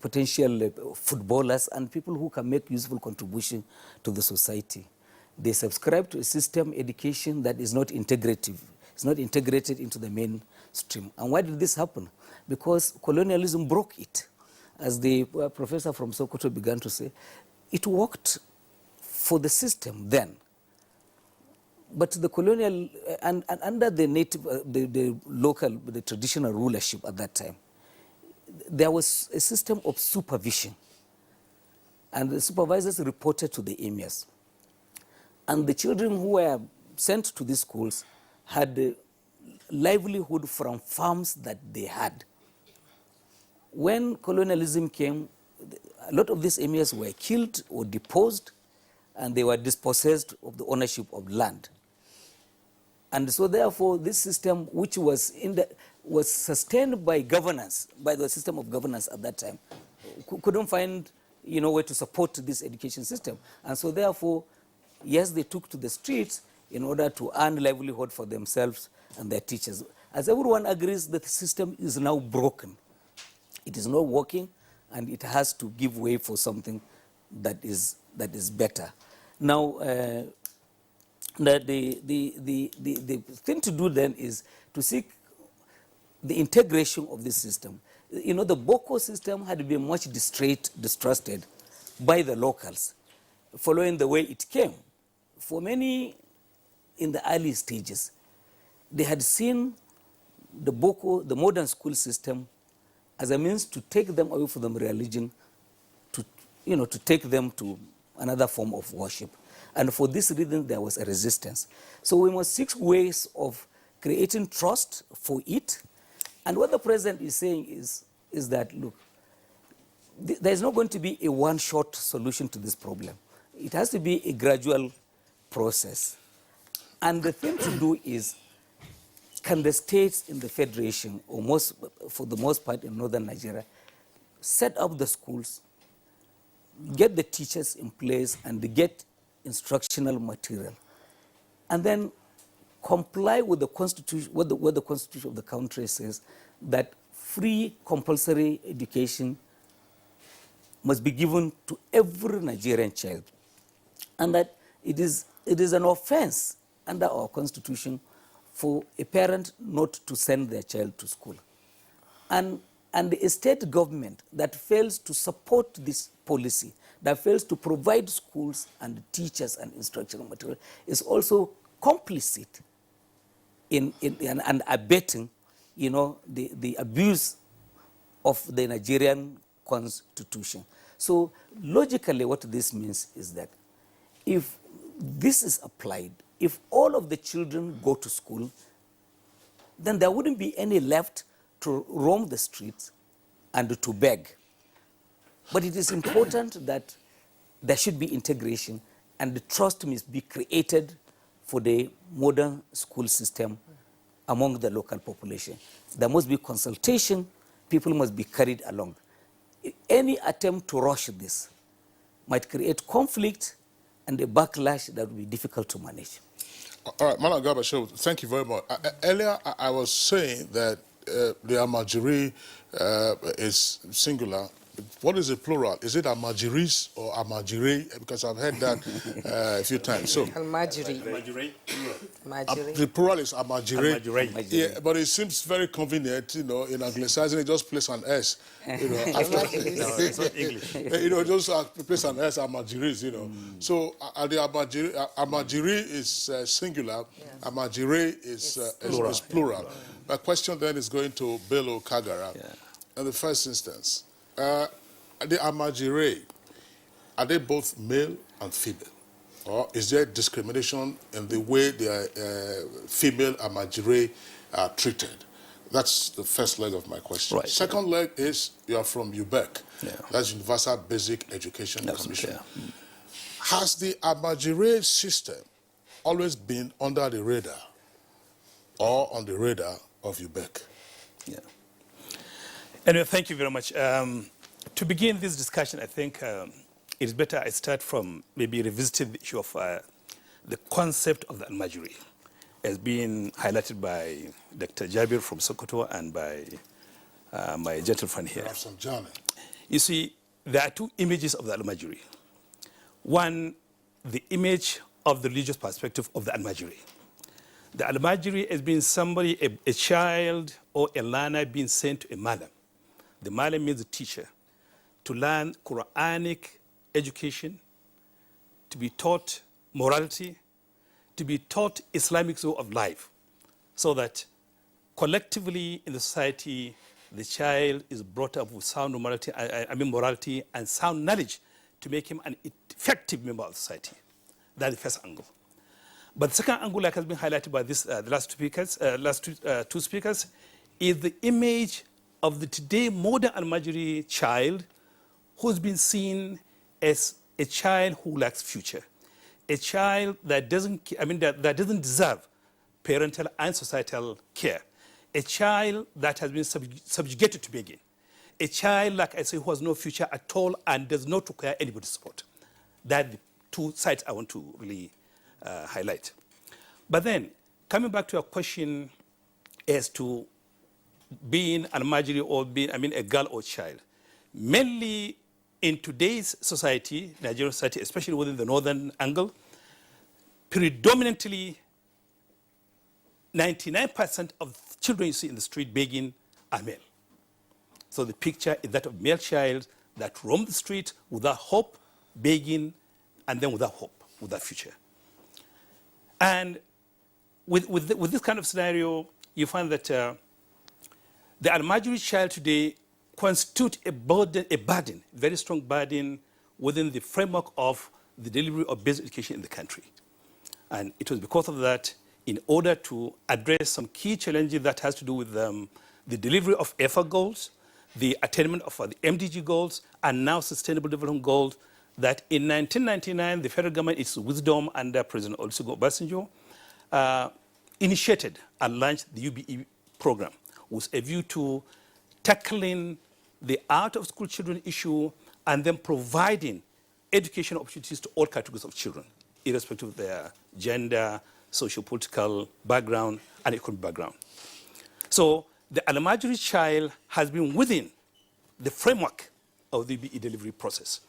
potential footballers, and people who can make useful contribution to the society. They subscribe to a system education that is not integrative. It's not integrated into the mainstream. And why did this happen? Because colonialism broke it. As the professor from Sokoto began to say, it worked for the system then. But the colonial, and under the native, the local, the traditional rulership at that time, there was a system of supervision. And the supervisors reported to the emirs. And the children who were sent to these schools had livelihood from farms that they had. When colonialism came, a lot of these emirs were killed or deposed, and they were dispossessed of the ownership of land. And so therefore, this system, which was sustained by governance, by the system of governance at that time, couldn't find way to support this education system. And so therefore, yes, they took to the streets in order to earn livelihood for themselves and their teachers. As everyone agrees, the system is now broken. It is not working, and it has to give way for something that is better. Now, the thing to do then is to seek the integration of this system. The Boko system had been much distrusted by the locals following the way it came. For many in the early stages, they had seen the Boko, the modern school system, as a means to take them away from the religion, to take them to another form of worship. And for this reason, there was a resistance. So we must seek ways of creating trust for it. And what the president is saying is that, look, there is not going to be a one-shot solution to this problem. It has to be a gradual process. And the thing to do is, can the states in the federation, or for the most part in northern Nigeria, set up the schools, get the teachers in place, and get instructional material, and then comply with the constitution, what the constitution of the country says, that free compulsory education must be given to every Nigerian child, and that it is an offense under our constitution for a parent not to send their child to school. And the state government that fails to support this policy, that fails to provide schools and teachers and instructional material, is also complicit in abetting, the abuse of the Nigerian constitution. So logically, what this means is that if this is applied, if all of the children go to school, then there wouldn't be any left to roam the streets and to beg. But it is important that there should be integration, and the trust must be created for the modern school system among the local population. There must be consultation, people must be carried along. Any attempt to rush this might create conflict and a backlash that will be difficult to manage. All right, Malam Gabashew, thank you very much. Earlier, I was saying that the Almajiri is singular what is the plural? Is it Amajiris or Amajiri? Because I've heard that a few times. So, Almajiri. the plural is Amajiri. Amajiri. Yeah, but it seems very convenient, you know, in anglicizing it, just place an S. You know, after, No, it's not English. you know, just place an S, Amajiris, you know. So, the Amajiri is singular, Amajiri is plural. My question then is going to Bello Kagara. In the first instance, the Amajiri, are they both male and female? Or is there discrimination in the way the female Amajiri are treated? That's the first leg of my question. Right. Second leg is, you are from UBEC. That's Universal Basic Education Commission. Has the Amajiri system always been under the radar or on the radar of UBEC? Anyway, thank you very much. To begin this discussion, I think it's better I start from maybe revisiting the issue of the concept of the Almajiri as being highlighted by Dr. Jabir from Sokoto and by my gentle friend here. You see, there are two images of the Almajiri. One, the image of the religious perspective of the Almajiri. The Almajiri has been somebody, a child or a learner being sent to a malam. The malam means a teacher, to learn Quranic education, to be taught morality, to be taught Islamic way of life, so that collectively in the society, the child is brought up with sound morality, morality and sound knowledge to make him an effective member of society. That's the first angle. But the second angle, like has been highlighted by this, the last two speakers, is the image of the today modern Almajiri child who's been seen as a child who lacks future, a child that doesn't, that doesn't deserve parental and societal care, a child that has been subjugated to begin, a child, like I say, who has no future at all and does not require anybody's support. That are the two sides I want to really highlight. But then, coming back to your question as to being an Almajiri or being, a girl or child, mainly in today's society, Nigerian society, especially within the northern angle, predominantly 99% of children you see in the street begging are male. So the picture is that of male child that roam the street without hope, begging, and then without hope, without future. And with this kind of scenario, you find that the Almajiri child today constitute a burden, very strong burden within the framework of the delivery of basic education in the country. And it was because of that, in order to address some key challenges that has to do with the delivery of EFA goals, the attainment of the MDG goals, and now Sustainable Development Goals, that in 1999, the federal government, its wisdom under President Olusegun Obasanjo, initiated and launched the UBE program with a view to tackling the out-of-school children issue and then providing education opportunities to all categories of children, irrespective of their gender, socio-political background, and economic background. So the Almajiri child has been within the framework of the UBE delivery process.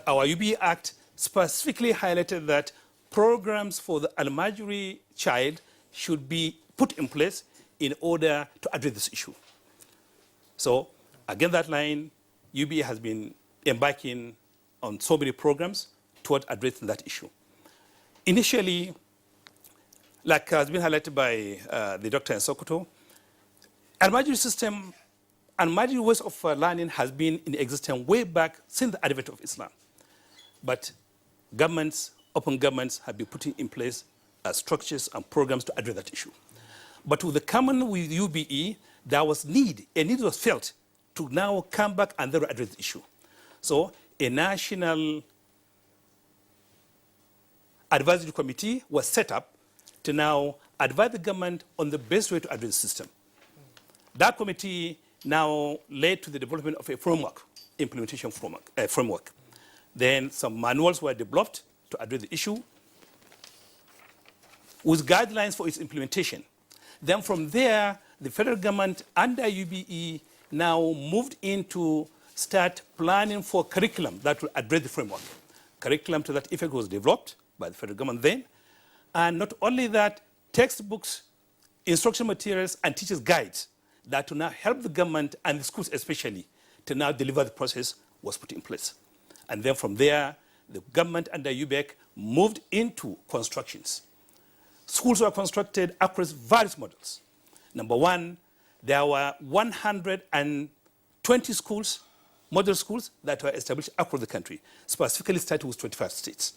Our UBE Act specifically highlighted that programs for the Almajiri child should be put in place in order to address this issue. So, again, that line, UBE has been embarking on so many programs toward addressing that issue. Initially, like has been highlighted by the doctor in Sokoto, Almajiri system, Almajiri ways of learning has been in existence way back since the advent of Islam. But governments, open governments, have been putting in place structures and programs to address that issue. But with the common with UBE, there was a need was felt to now come back and then address the issue. So a national advisory committee was set up to now advise the government on the best way to address the system. That committee now led to the development of a framework, implementation framework. Then some manuals were developed to address the issue with guidelines for its implementation. Then from there, the federal government under UBE now moved into start planning for curriculum that will address the framework. Curriculum to that effect was developed by the federal government then. And not only that, textbooks, instruction materials, and teachers' guides that will now help the government and the schools especially to now deliver the process was put in place. And then from there, the government under UBEC moved into constructions. Schools were constructed across various models. Number one, there were 120 schools, model schools, that were established across the country, specifically starting with 25 states.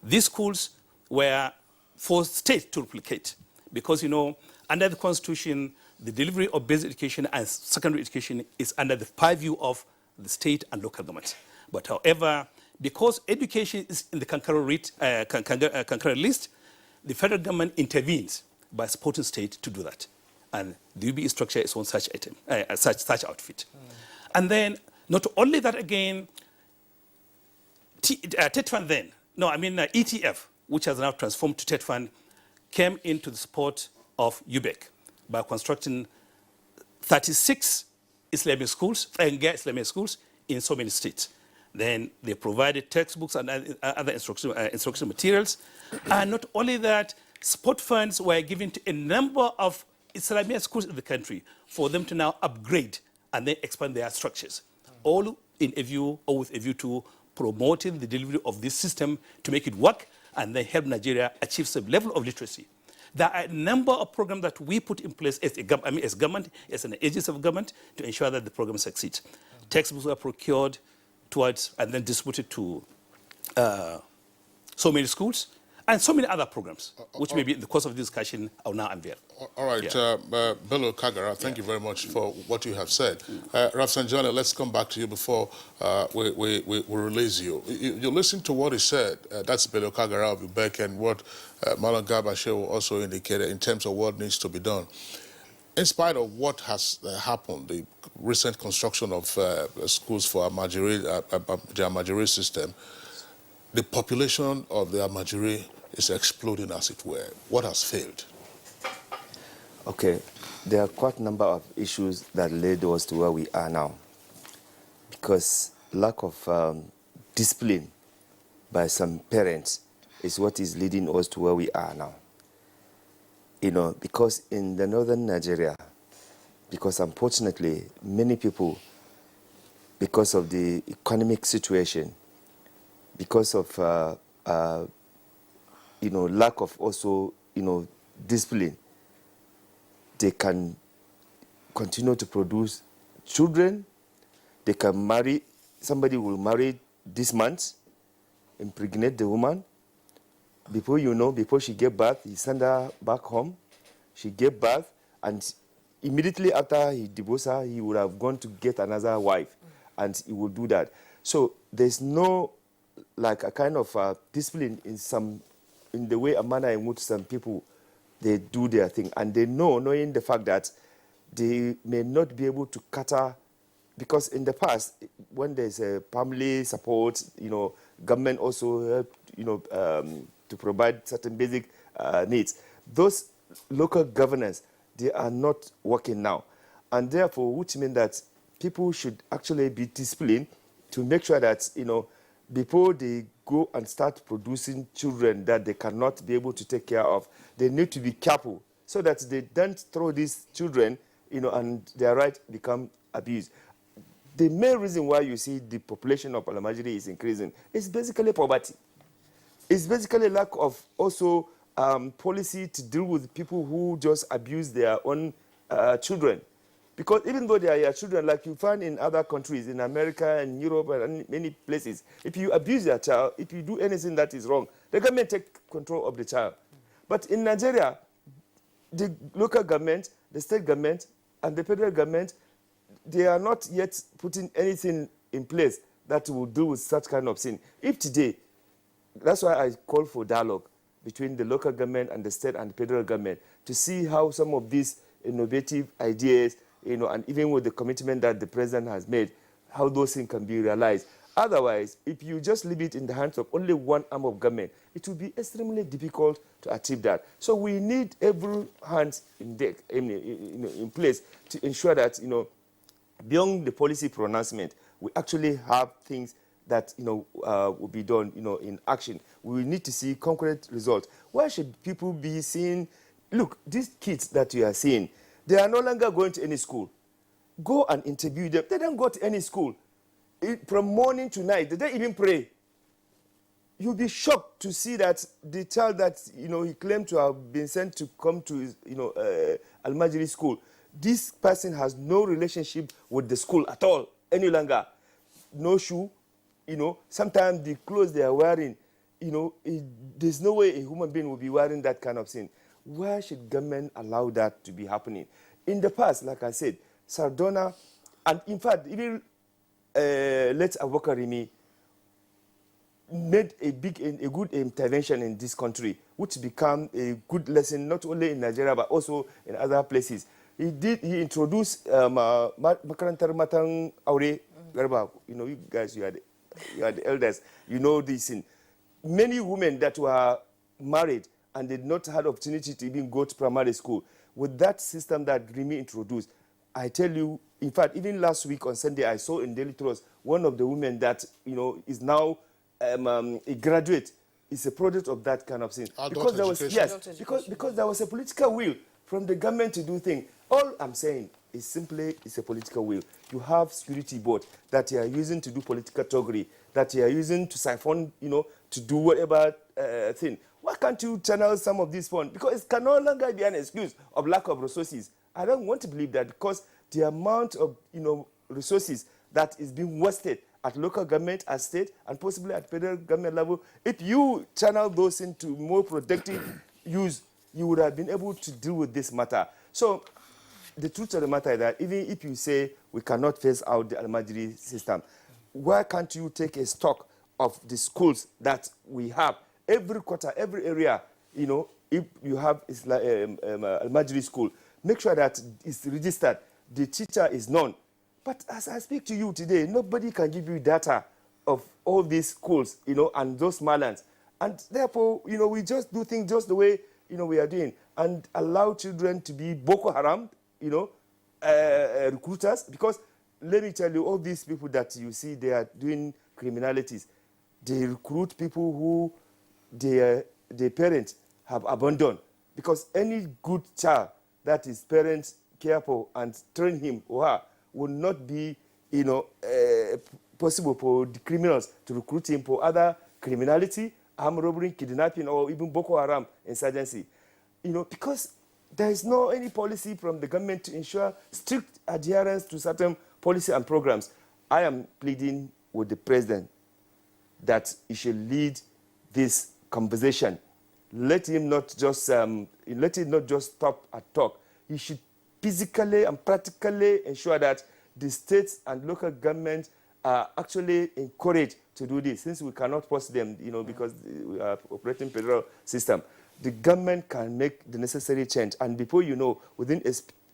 These schools were for states to replicate because, under the Constitution, the delivery of basic education and secondary education is under the purview of the state and local government. But however, because education is in the concurrent list, the federal government intervenes by supporting state to do that. And the UBE structure is one such item, such outfit. And then, not only that again, TETFund then, ETF, which has now transformed to TETFund, came into the support of UBEC by constructing 36 Islamic schools, Islamic schools in so many states. Then they provided textbooks and other instruction materials. And not only that, support funds were given to a number of Islamic schools in the country for them to now upgrade and then expand their structures, all in a view or with a view to promoting the delivery of this system to make it work and then help Nigeria achieve some level of literacy. There are a number of programs that we put in place as government, as an agency of government, to ensure that the program succeeds. Textbooks were procured towards and then distributed to so many schools and so many other programs, which maybe in the course of this discussion I'll now unveil. All right, Bello Kagara, thank you very much for what you have said. Rafsanjani, let's come back to you before we release you. You listen to what he said. That's Bello Kagara of UBEC, and what Malam Garba Shehu also indicated in terms of what needs to be done. In spite of what has happened, the recent construction of schools for the Almajiri system, the population of the Almajiri is exploding, as it were. What has failed? Okay, there are quite a number of issues that led us to where we are now. Because lack of discipline by some parents is what is leading us to where we are now. Because in the northern Nigeria, because unfortunately many people, because of the economic situation, because of lack of also discipline, they can continue to produce children. They can marry. Somebody will marry this month, impregnate the woman. Before she gave birth, he send her back home. She gave birth, and immediately after he divorced her, he would have gone to get another wife, and he will do that. So there's no a kind of discipline in the way a manner in which some people they do their thing, and they knowing the fact that they may not be able to cater, because in the past when there's a family support, government also helped, to provide certain basic needs. Those local governance, they are not working now, and therefore, which means that people should actually be disciplined to make sure that before they go and start producing children that they cannot be able to take care of, they need to be careful so that they don't throw these children, and their rights become abused. The main reason why you see the population of Almajiri is increasing is basically poverty. It's basically lack of also policy to deal with people who just abuse their own children. Because even though they are your children, like you find in other countries, in America and Europe and many places, if you abuse your child, if you do anything that is wrong, the government take control of the child. But in Nigeria, the local government, the state government, and the federal government, they are not yet putting anything in place that will deal with such kind of thing. If today, that's why I call for dialogue between the local government and the state and the federal government to see how some of these innovative ideas, and even with the commitment that the president has made, how those things can be realized. Otherwise, if you just leave it in the hands of only one arm of government, it will be extremely difficult to achieve that. So we need every hand in place to ensure that, beyond the policy pronouncement, we actually have things that will be done in action. We need to see concrete results. Why should people be seeing? Look, these kids that you are seeing, they are no longer going to any school. Go and interview them. They don't go to any school. From morning to night, they don't even pray. You'll be shocked to see that the child that he claimed to have been sent to come to his Al-Majri school, this person has no relationship with the school at all any longer. No shoe, sometimes the clothes they are wearing, there's no way a human being will be wearing that kind of thing. Why should government allow that to be happening? In the past, like I said, Sardona, and in fact, even Let's Abokarimi made a good intervention in this country, which became a good lesson not only in Nigeria but also in other places. He introduced Makarantar Matang Aure Garba. You guys, you are the elders. You know this. Many women that were married and did not have opportunity to even go to primary school, with that system that Rimi introduced, I tell you, in fact, even last week on Sunday, I saw in Daily Trust one of the women that is now a graduate is a product of that kind of thing. Because there was because there was a political will from the government to do things. All I'm saying is simply it's a political will. You have security board that you are using to do political toggery, that you are using to siphon, to do whatever thing. Why can't you channel some of these funds? Because it can no longer be an excuse of lack of resources. I don't want to believe that, because the amount of resources that is being wasted at local government, at state, and possibly at federal government level, if you channel those into more productive use, you would have been able to deal with this matter. So the truth of the matter is that even if you say we cannot phase out the Al-Majri system, why can't you take a stock of the schools that we have? Every quarter, every area, if you have Al-Majri school, make sure that it's registered, the teacher is known. But as I speak to you today, nobody can give you data of all these schools, and those malams. And therefore, we just do things just the way, we are doing, and allow children to be Boko Haram, recruiters. Because let me tell you, all these people that you see, they are doing criminalities. They recruit people who their parents have abandoned. Because any good child that his parents care for and train him or her will not be, possible for the criminals to recruit him for other criminality, armed robbery, kidnapping, or even Boko Haram insurgency. Because there is no any policy from the government to ensure strict adherence to certain policy and programs. I am pleading with the president that he should lead this conversation. Let him not just stop at talk. He should physically and practically ensure that the states and local governments are actually encouraged to do this. Since we cannot force them, because we are operating federal system, the government can make the necessary change. And before you know, within a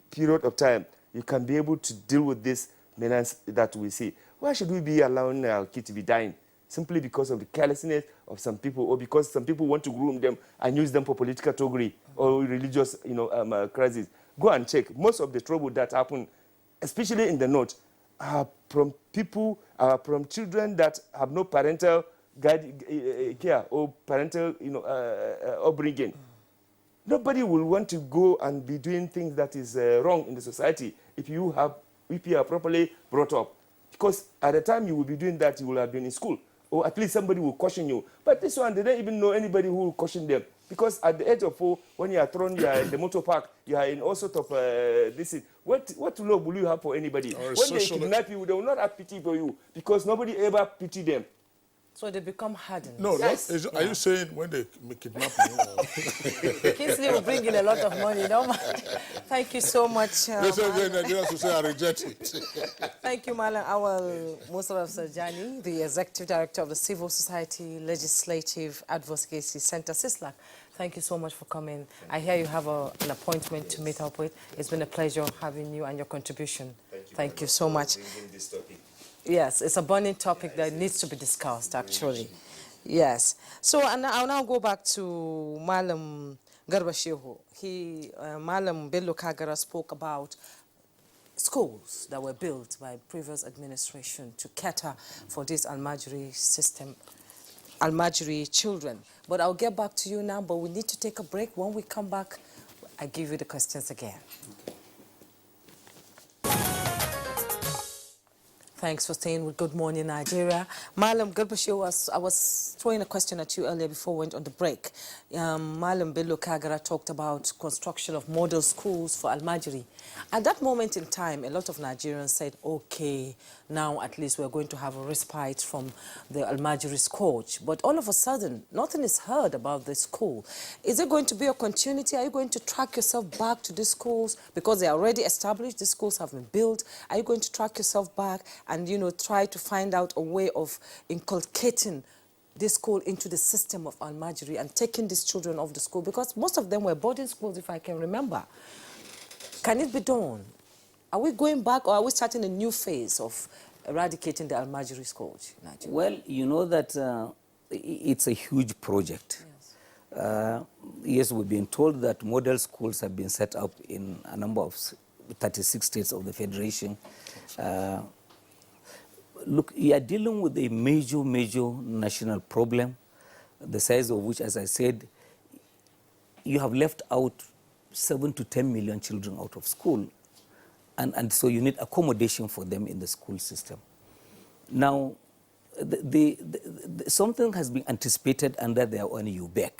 period of time, you can be able to deal with this menace that we see. Why should we be allowing our kids to be dying? Simply because of the carelessness of some people, or because some people want to groom them and use them for political toggery or religious, crisis. Go and check. Most of the trouble that happen, especially in the north, are from people, from children that have no parental care or parental, upbringing. Nobody will want to go and be doing things that is wrong in the society if you are properly brought up. Because at the time you will be doing that, you will have been in school, or at least somebody will caution you. But this one, they don't even know anybody who will caution them. Because at the age of 4, when you are thrown, you are in the motor park, you are in all sorts of this. What love will you have for anybody? When they kidnap you, they will not have pity for you, because nobody ever pity them. So they become hardened. No, yes. Are you saying when they kidnap you? Kingsley will bring in a lot of money, don't mind. Thank you so much. Nigerians will say I reject it. Thank you, Malam Awal Musarraf Sarjani, the Executive Director of the Civil Society Legislative Advocacy Center, CISLAC. Thank you so much for coming. I hear you have an appointment to meet up with. It's been a pleasure having you and your contribution. Thank you so much. This topic. Yes, it's a burning topic that needs to be discussed, actually. Yes. So I'll now go back to Malam Garba Shehu. Malam Bello Kagara spoke about schools that were built by previous administration to cater for this Almajiri system, Almajiri children. But I'll get back to you now, but we need to take a break. When we come back, I give you the questions again. Thanks for staying with Good Morning Nigeria. Malam Garbashir, I was throwing a question at you earlier before we went on the break. Malam Bello Kagara talked about construction of model schools for Almajiri. At that moment in time, a lot of Nigerians said, okay, now at least we're going to have a respite from the Almajiri scourge. But all of a sudden, nothing is heard about this school. Is there going to be a continuity? Are you going to track yourself back to these schools? Because they are already established, these schools have been built. Are you going to track yourself back and, you know, try to find out a way of inculcating this school into the system of Almajiri and taking these children off the school? Because most of them were boarding schools, if I can remember. Can it be done? Are we going back, or are we starting a new phase of eradicating the Almajiri scourge in Nigeria? Well, you know that it's a huge project. Yes. Yes, we've been told that model schools have been set up in a number of 36 states of the Federation. Look, you are dealing with a major national problem, the size of which, as I said, you have left out 7 to 10 million children out of school. And so you need accommodation for them in the school system. Now, something has been anticipated under their own UBEC.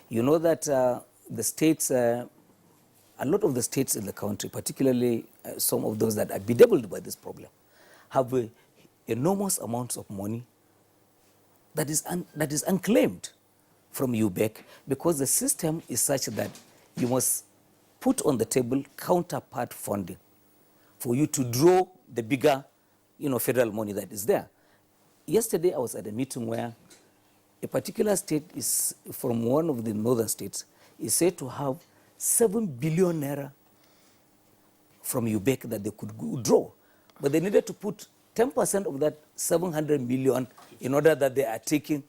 You know that the states, a lot of the states in the country, particularly some of those that are bedeviled by this problem, have enormous amounts of money that is unclaimed from UBEC, because the system is such that you must put on the table counterpart funding for you to draw the bigger, federal money that is there. Yesterday, I was at a meeting where a particular state is, from one of the northern states, is said to have 7 billion naira from UBEC that they could draw. But they needed to put 10% of that 700 million in order that they are taking.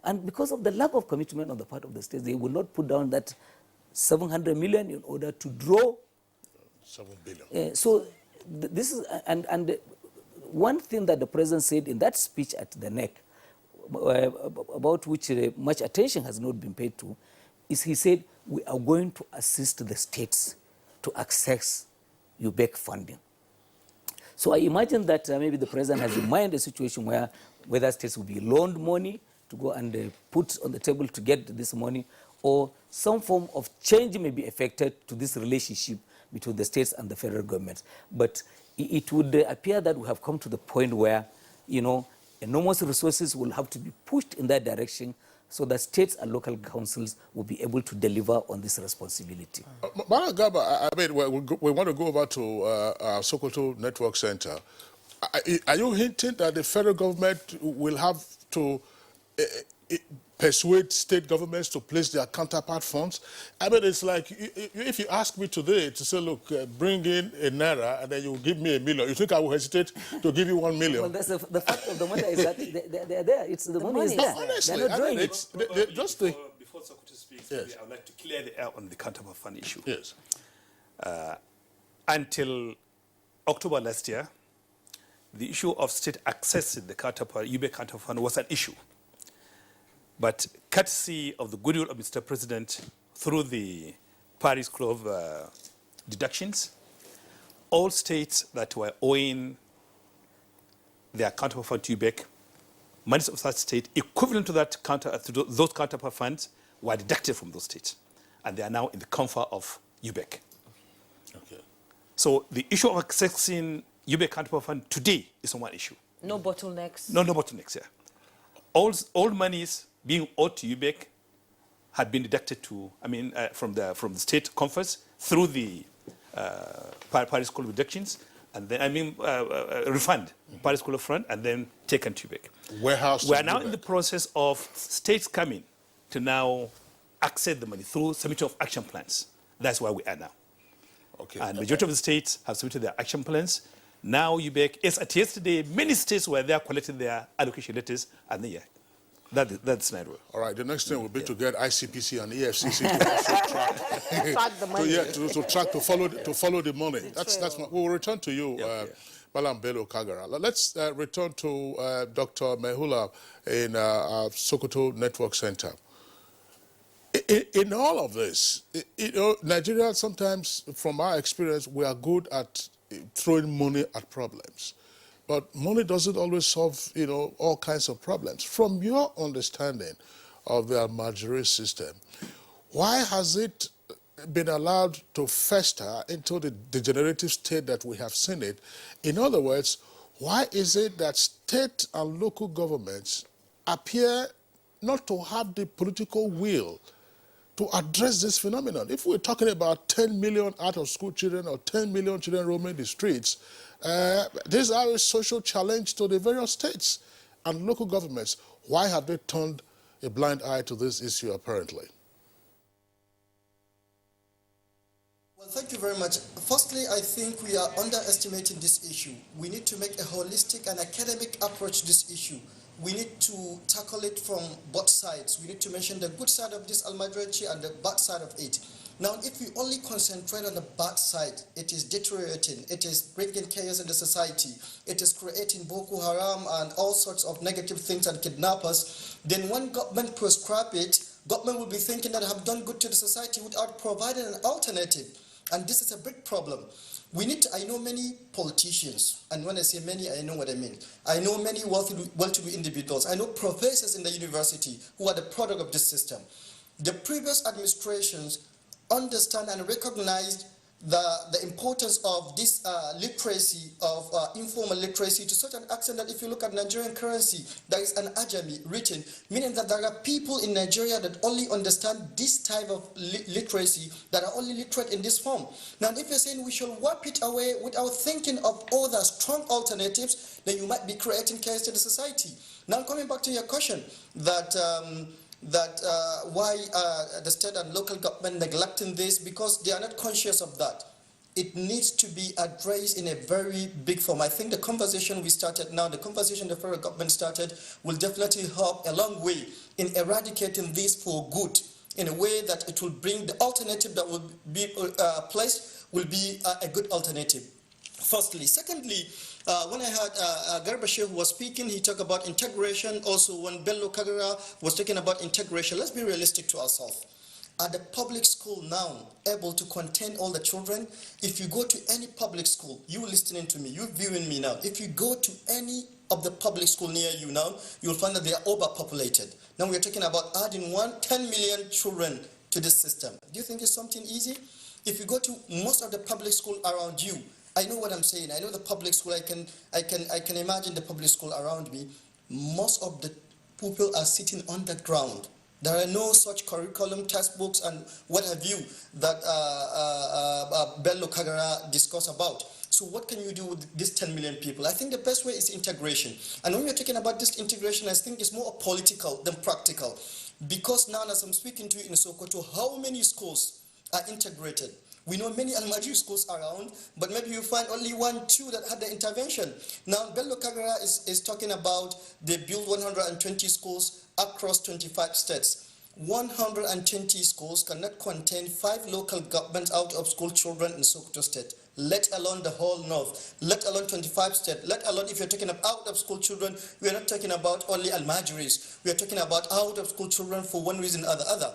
And because of the lack of commitment on the part of the states, they will not put down that 700 million in order to draw 7 billion. So this is, and one thing that the president said in that speech at the NEC, about which much attention has not been paid to, is he said, we are going to assist the states to access UBEC funding. So I imagine that maybe the president has in mind a situation where whether states will be loaned money to go and put on the table to get this money, or some form of change may be effected to this relationship between the states and the federal government. But it would appear that we have come to the point where, enormous resources will have to be pushed in that direction so that states and local councils will be able to deliver on this responsibility. Maragaba, I mean, we want to go over to Sokoto Network Center. Are you hinting that the federal government will have to persuade state governments to place their counterpart funds? I mean, it's like, if you ask me today to say, look, bring in a naira and then you give me $1 million, you think I will hesitate to give you $1 million? Well, that's the fact of the matter is that they're there. The money is there. Honestly, they're not doing it. Before Sokoto speaks, yes. I would like to clear the air on the counterpart fund issue. Yes. Until October last year, the issue of state accessing the UBEC counterpart fund was an issue. But courtesy of the goodwill of Mr. President through the Paris Club deductions, all states that were owing their counterpart fund to UBEC, monies of that state equivalent to that those counterpart funds were deducted from those states, and they are now in the comfort of UBEC. Okay. So the issue of accessing UBEC counterpart fund today is one issue. No bottlenecks? No bottlenecks, yeah. All monies being owed to UBEC had been deducted from the state coffers through the Paris School deductions, and then refund Paris School fund, and then taken to UBEC. We are now in the process of states coming to now access the money through submission of action plans. That's where we are now. Okay. And majority of the states have submitted their action plans. Now UBEC, as at yesterday, many states were there collecting their allocation letters, and That's the scenario. All right, the next thing will be to get ICPC and EFCC to also track the money. to follow the money. That's what, we'll return to you, Malam Bello Kagara. Let's return to Dr. Mehula in Sokoto Network Center. In all of this, Nigeria sometimes, from our experience, we are good at throwing money at problems. But money doesn't always solve, all kinds of problems. From your understanding of the Almajiri system, why has it been allowed to fester into the degenerative state that we have seen it? In other words, why is it that state and local governments appear not to have the political will to address this phenomenon? If we're talking about 10 million out-of-school children or 10 million children roaming the streets, these are a social challenge to the various states and local governments. Why have they turned a blind eye to this issue, apparently? Well, thank you very much. Firstly, I think we are underestimating this issue. We need to make a holistic and academic approach to this issue. We need to tackle it from both sides. We need to mention the good side of this Almajiri and the bad side of it. Now, if we only concentrate on the bad side, it is deteriorating, it is bringing chaos in the society, it is creating Boko Haram and all sorts of negative things and kidnappers, then when government prescribe it, government will be thinking that have done good to the society without providing an alternative. And this is a big problem. We need to, I know many politicians, and when I say many, I know what I mean. I know many well-to-do individuals. I know professors in the university who are the product of this system. The previous administrations understand and recognize the importance of this literacy, of informal literacy, to such an extent that if you look at Nigerian currency, there is an ajami written, meaning that there are people in Nigeria that only understand this type of literacy, that are only literate in this form. Now, if you're saying we should wipe it away without thinking of other strong alternatives, then you might be creating chaos to the society. Now, coming back to your question, that why the state and local government neglecting this, because they are not conscious of that. It needs to be addressed in a very big form. I think the conversation we started now, the conversation the federal government started, will definitely help a long way in eradicating this for good, in a way that it will bring the alternative that will be placed will be a good alternative. Firstly. Secondly, when I heard Garba Shehu was speaking, he talked about integration. Also, when Bello Kagara was talking about integration, let's be realistic to ourselves. Are the public school now able to contain all the children? If you go to any public school, you listening to me, you viewing me now, if you go to any of the public school near you now, you'll find that they are overpopulated. Now we're talking about adding 10 million children to this system. Do you think it's something easy? If you go to most of the public school around you, I know what I'm saying. I know the public school. I can imagine the public school around me. Most of the people are sitting on the ground. There are no such curriculum, textbooks, and what have you that Bello Kagara discussed about. So what can you do with these 10 million people? I think the best way is integration. And when we're talking about this integration, I think it's more political than practical. Because now, as I'm speaking to you in Sokoto, how many schools are integrated? We know many Almajiri schools around, but maybe you find only 1, 2 that had the intervention. Now, Bello Kagara is talking about they build 120 schools across 25 states. 120 schools cannot contain 5 local governments out of school children in Sokoto State, let alone the whole north, let alone 25 states, let alone if you're talking about out of school children, we are not talking about only Almajiris. We are talking about out of school children for one reason or the other.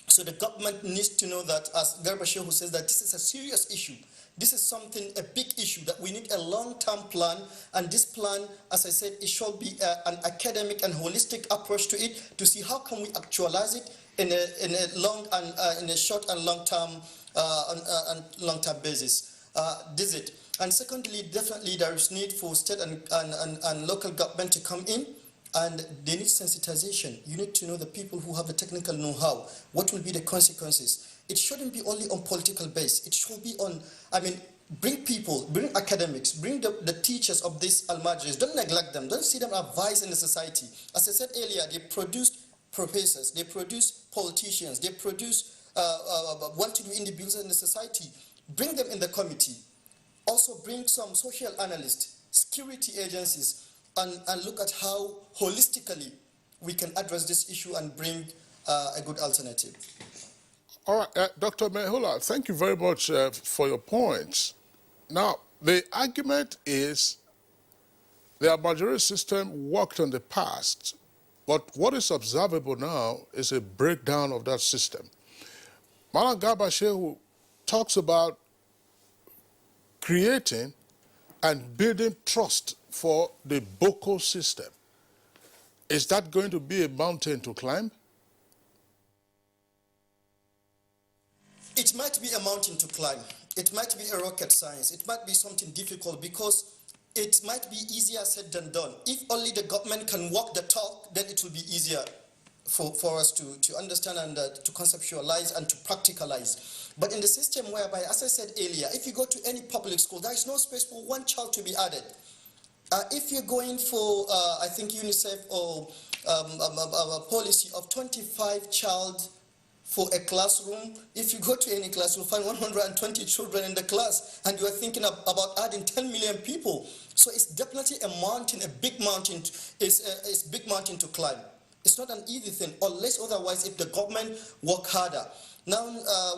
So the government needs to know that, as Garba Shehu says, that this is a serious issue. This is something, a big issue, that we need a long-term plan. And this plan, as I said, it should be an academic and holistic approach to it, to see how can we actualize it in a short and long-term basis. This is it. And secondly, definitely there is need for state and local government to come in. And they need sensitization. You need to know the people who have the technical know-how. What will be the consequences? It shouldn't be only on political base. It should be on, bring people, bring academics, bring the teachers of these Almajiris. Don't neglect them. Don't see them as vice in the society. As I said earlier, they produce professors, they produce politicians, they produce well-to-do individuals in the society. Bring them in the committee. Also bring some social analysts, security agencies, and look at how holistically we can address this issue and bring a good alternative. All right, Dr. Mehula, thank you very much for your points. Now, the argument is the Almajiri system worked in the past, but what is observable now is a breakdown of that system. Malam Garba Shehu talks about creating and building trust for the Boko system. Is that going to be a mountain to climb? It might be a mountain to climb. It might be a rocket science. It might be something difficult because it might be easier said than done. If only the government can walk the talk, then it will be easier for us to understand and to conceptualize and to practicalize. But in the system whereby, as I said earlier, if you go to any public school, there is no space for one child to be added. If you're going for, I think UNICEF or a policy of 25 child for a classroom, if you go to any class, you'll find 120 children in the class, and you are thinking about adding 10 million people. So it's definitely a mountain, a big mountain. It's a big mountain to climb. It's not an easy thing, unless otherwise if the government work harder. Now,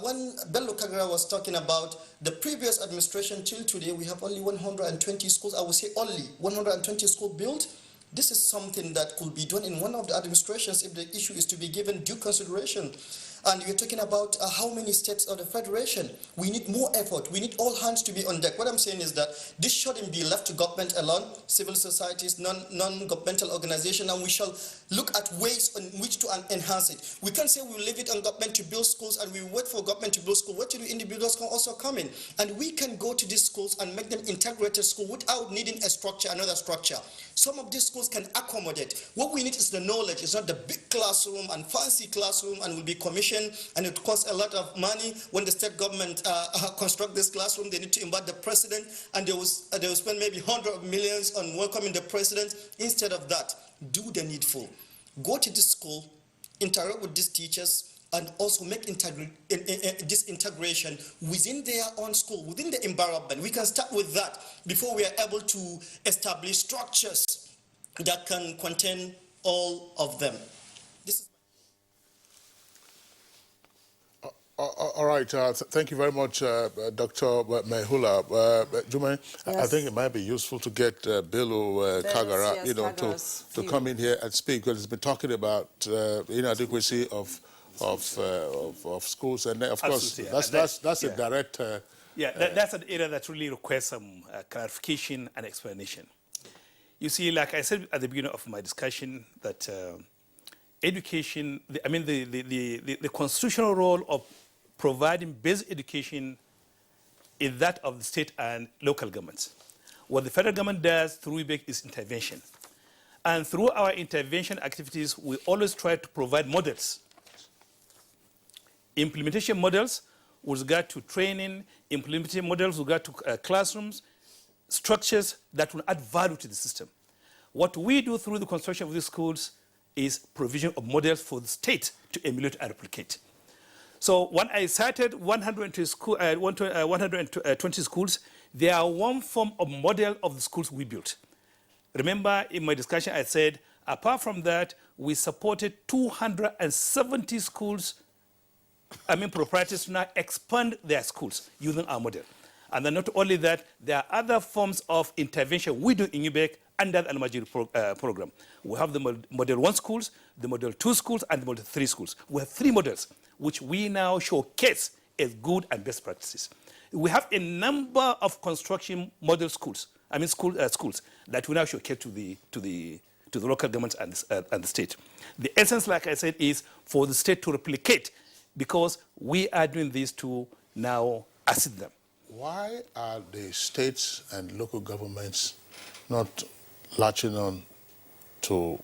when Bello Kagara was talking about the previous administration till today, we have only 120 schools. I would say only 120 schools built. This is something that could be done in one of the administrations if the issue is to be given due consideration. And you're talking about how many states of the federation. We need more effort. We need all hands to be on deck. What I'm saying is that this shouldn't be left to government alone, civil societies, non-governmental organizations, and we shall look at ways in which to enhance it. We can't say we'll leave it on government to build schools and we wait for government to build schools. What to do, individuals can also come in. And we can go to these schools and make them integrated schools without needing a structure, another structure. Some of these schools can accommodate. What we need is the knowledge. It's not the big classroom and fancy classroom and will be commissioned, and it costs a lot of money. When the state government construct this classroom, they need to invite the president, and they will spend maybe hundreds of millions on welcoming the president. Instead of that, do the needful. Go to the school, interact with these teachers, and also make this integration within their own school, within the environment. We can start with that before we are able to establish structures that can contain all of them. All right, thank you very much, Dr. Mehula. Jume, yes. I think it might be useful to get Bello Kagara, yes, to come in here and speak, because he's been talking about inadequacy of schools, and of course, that's a direct... that's an area that really requires some clarification and explanation. You see, like I said at the beginning of my discussion, that education, the constitutional role of providing basic education is that of the state and local governments. What the federal government does through WIBEC is intervention. And through our intervention activities, we always try to provide models. Implementation models with regard to training, implementation models with regard to classrooms, structures that will add value to the system. What we do through the construction of these schools is provision of models for the state to emulate and replicate. So when I cited 120 schools, they are one form of model of the schools we built. Remember, in my discussion, I said, apart from that, we supported 270 schools, proprietors to now expand their schools using our model. And then not only that, there are other forms of intervention we do in UBEC under the Almajiri program. We have the Model 1 schools, the Model 2 schools, and the Model 3 schools. We have 3 models, which we now showcase as good and best practices. We have a number of construction model schools, schools that we now showcase to the local governments and the state. The essence, like I said, is for the state to replicate, because we are doing this to now assist them. Why are the states and local governments not latching on to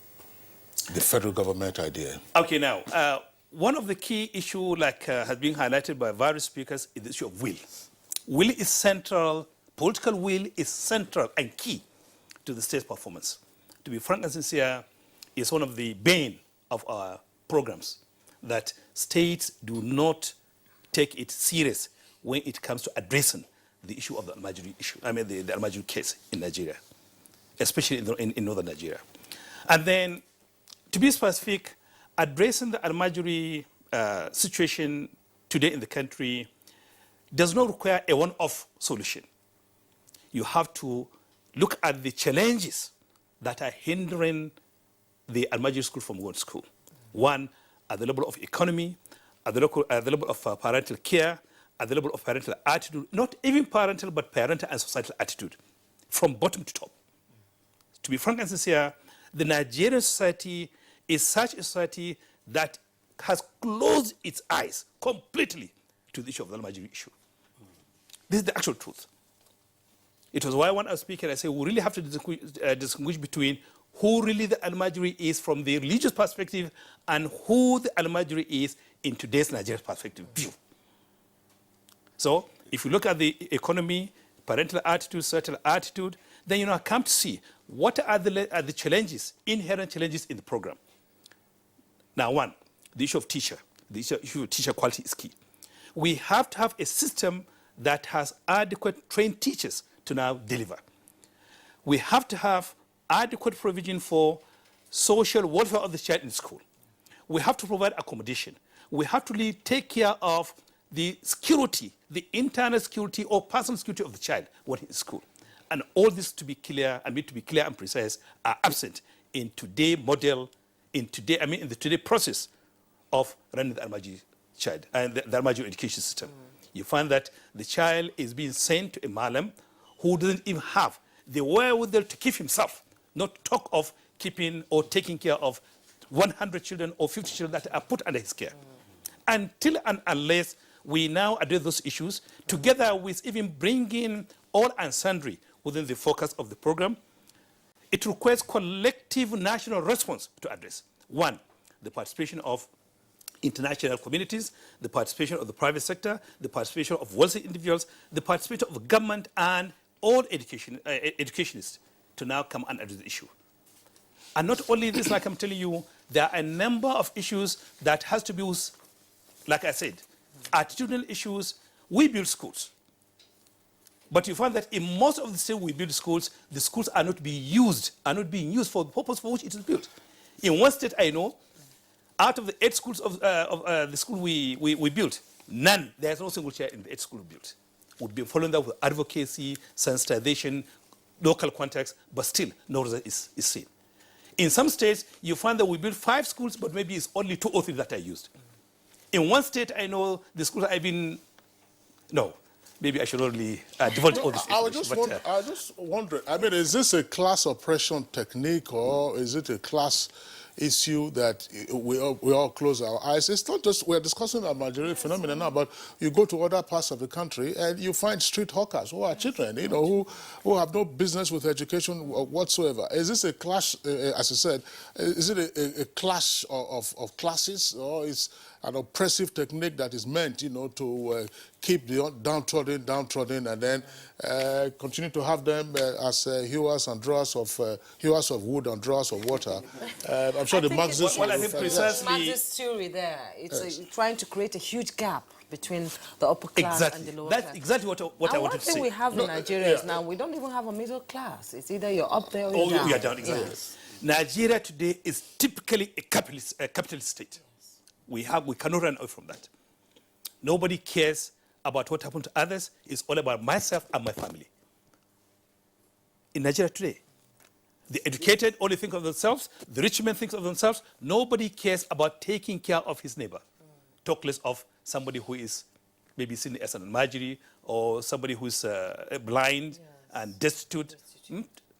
the federal government idea? Okay, now, one of the key issues, has been highlighted by various speakers, is the issue of will. Will is central, political will is central and key to the state's performance. To be frank and sincere, it's one of the bane of our programs, that states do not take it serious when it comes to addressing the issue of the Almajiri issue, the Almajiri case in Nigeria, especially in northern Nigeria. And then, To be specific, addressing the Almajiri situation today in the country does not require a one-off solution. You have to look at the challenges that are hindering the Almajiri school from going to school. One, at the level of economy, at the level of parental care, at the level of parental attitude, not even parental, but parental and societal attitude, from bottom to top. To be frank and sincere, the Nigerian society is such a society that has closed its eyes completely to the issue of the Almajiri issue. This is the actual truth. It was why when I was speaking, I said we really have to distinguish between who really the Almajiri is from the religious perspective and who the Almajiri is in today's Nigerian perspective view. So if you look at the economy, parental attitude, social attitude, then you know, come to see what are the challenges, inherent challenges in the program. Now, one, the issue of teacher, the issue of teacher quality is key. We have to have a system that has adequate trained teachers to now deliver. We have to have adequate provision for social welfare of the child in school. We have to provide accommodation. We have to really take care of the security, the internal security or personal security of the child when he's in school. And all this to be clear, I mean to be clear and precise, are absent in today's model, in the today process of running the Almajiri child and the Almajiri education system. You find that the child is being sent to a Malam who doesn't even have the wherewithal to keep himself, not talk of keeping or taking care of 100 children or 50 children that are put under his care. Until and unless we now address those issues, together with even bringing all and sundry within the focus of the program, it requires collective national response to address. One, the participation of international communities, the participation of the private sector, the participation of wealthy individuals, the participation of the government and all educationists to now come and address the issue. And not only this, like I'm telling you, there are a number of issues that has to be with, like I said, attitudinal issues. We build schools. But you find that in most of the states we build schools, the schools are not being used for the purpose for which it is built. In one state I know, out of the 8 schools of the school we built, none, there's no single chair in the 8 schools we built. We've been following that with advocacy, sensitization, local context, but still no result is seen. In some states, you find that we built 5 schools, but maybe it's only 2 or 3 that are used. In one state, I know the schools I've been, no, maybe I should only divulge all this information. I just wonder, I mean, is this a class oppression technique or is it a class issue that we all close our eyes? It's not just, we're discussing the Almajiri phenomenon now, but you go to other parts of the country and you find street hawkers who are children, you know, who have no business with education whatsoever. Is this a clash, as I said, is it a clash of classes, or is an oppressive technique that is meant, you know, to keep the downtrodden and then continue to have them as hewers and drawers of wood and drawers of water? I'm sure the Marxists... Well, I think precisely... Marxist theory there. It's trying to create a huge gap between the upper class and the lower class. That's exactly what I wanted to say. One thing we have in Nigeria is now we don't even have a middle class. It's either you're up there or you're down. You're down, exactly. Yes. Nigeria today is typically a capitalist state. We cannot run away from that. Nobody cares about what happened to others. It's all about myself and my family. In Nigeria today, the educated only think of themselves. The rich men think of themselves. Nobody cares about taking care of his neighbor. Talk less of somebody who is maybe seen as an Almajiri or somebody who is blind and destitute.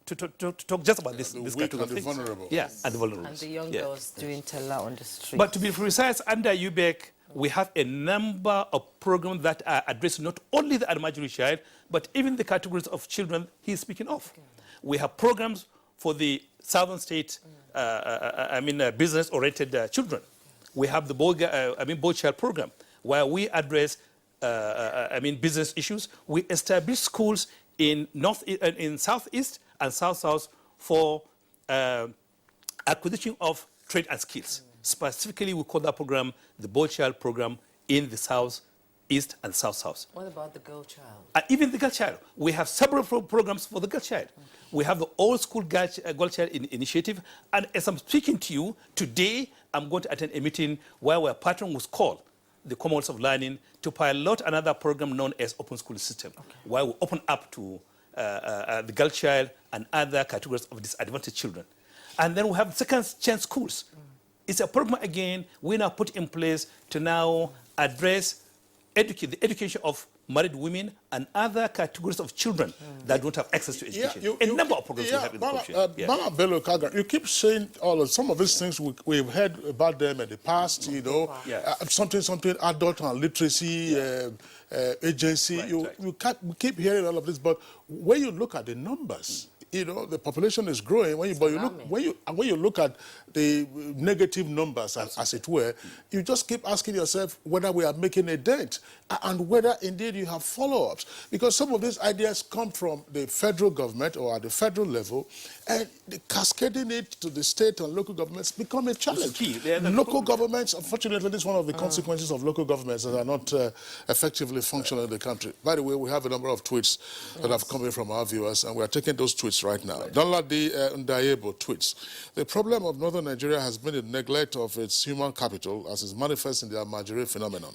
To talk just about this kind of things. Vulnerable. Yeah, and the vulnerable. And the young girls doing tella on the street. But to be precise, under UBEC, we have a number of programs that are addressing not only the Almajiri child, but even the categories of children he's speaking of. Okay. We have programs for the southern state, business-oriented children. We have the boy child program, where we address, business issues. We establish schools in southeast and south-south for acquisition of trade and skills. Specifically, we call that program the Boy Child Program in the south East and South South. What about the girl child? And even the girl child. We have several programs for the girl child. Okay. We have the All School Girl Child Initiative. And as I'm speaking to you, today I'm going to attend a meeting where we're partnering with CALL, the Commonwealth of Learning, to pilot another program known as Open School System, where we open up to the girl child and other categories of disadvantaged children. And then we have second chance schools. It's a program, again, we now put in place to now address the education of married women and other categories of children that don't have access to education. A number of programs we have in the country. Bala Bello Kaga, you keep saying some of these things we've heard about them in the past, you know, something adult and literacy agency. We keep hearing all of this, but when you look at the numbers, you know, the population is growing. When you look at the negative numbers, as it were, you just keep asking yourself whether we are making a dent and whether indeed you have follow-ups. Because some of these ideas come from the federal government or at the federal level, and cascading it to the state and local governments become a challenge. Local governments, unfortunately, this is one of the consequences of local governments that are not effectively functioning in the country. By the way, we have a number of tweets that have come in from our viewers, and we are taking those tweets right now. Donladi Ndayebo tweets, the problem of northern Nigeria has been the neglect of its human capital as is manifest in the Almajiri phenomenon.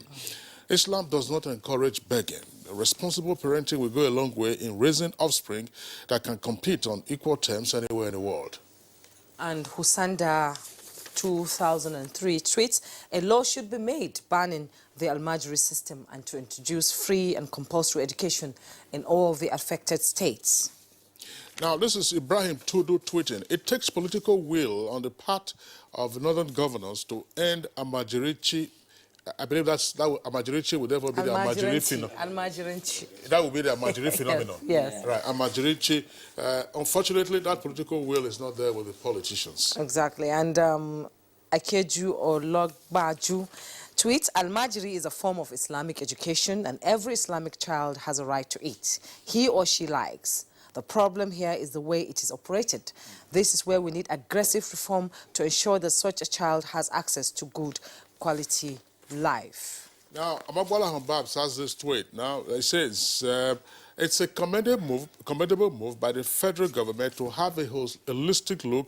Islam does not encourage begging. Responsible parenting will go a long way in raising offspring that can compete on equal terms anywhere in the world. And Husanda 2003 tweets, a law should be made banning the Almajiri system and to introduce free and compulsory education in all of the affected states. Now, this is Ibrahim Tudu tweeting, it takes political will on the part of northern governors to end Almajiri. I believe Almajiri would therefore be the Almajiri phenomenon. That would be the Almajiri phenomenon. Yes. Right, Almajiri. Unfortunately, that political will is not there with the politicians. Exactly. And Akeju or Logbaju tweets, Almajiri is a form of Islamic education and every Islamic child has a right to it. He or she likes. The problem here is the way it is operated. This is where we need aggressive reform to ensure that such a child has access to good quality life. Now, Amabwala Hambab has this tweet. Now, it says, it's a commendable move by the federal government to have a holistic look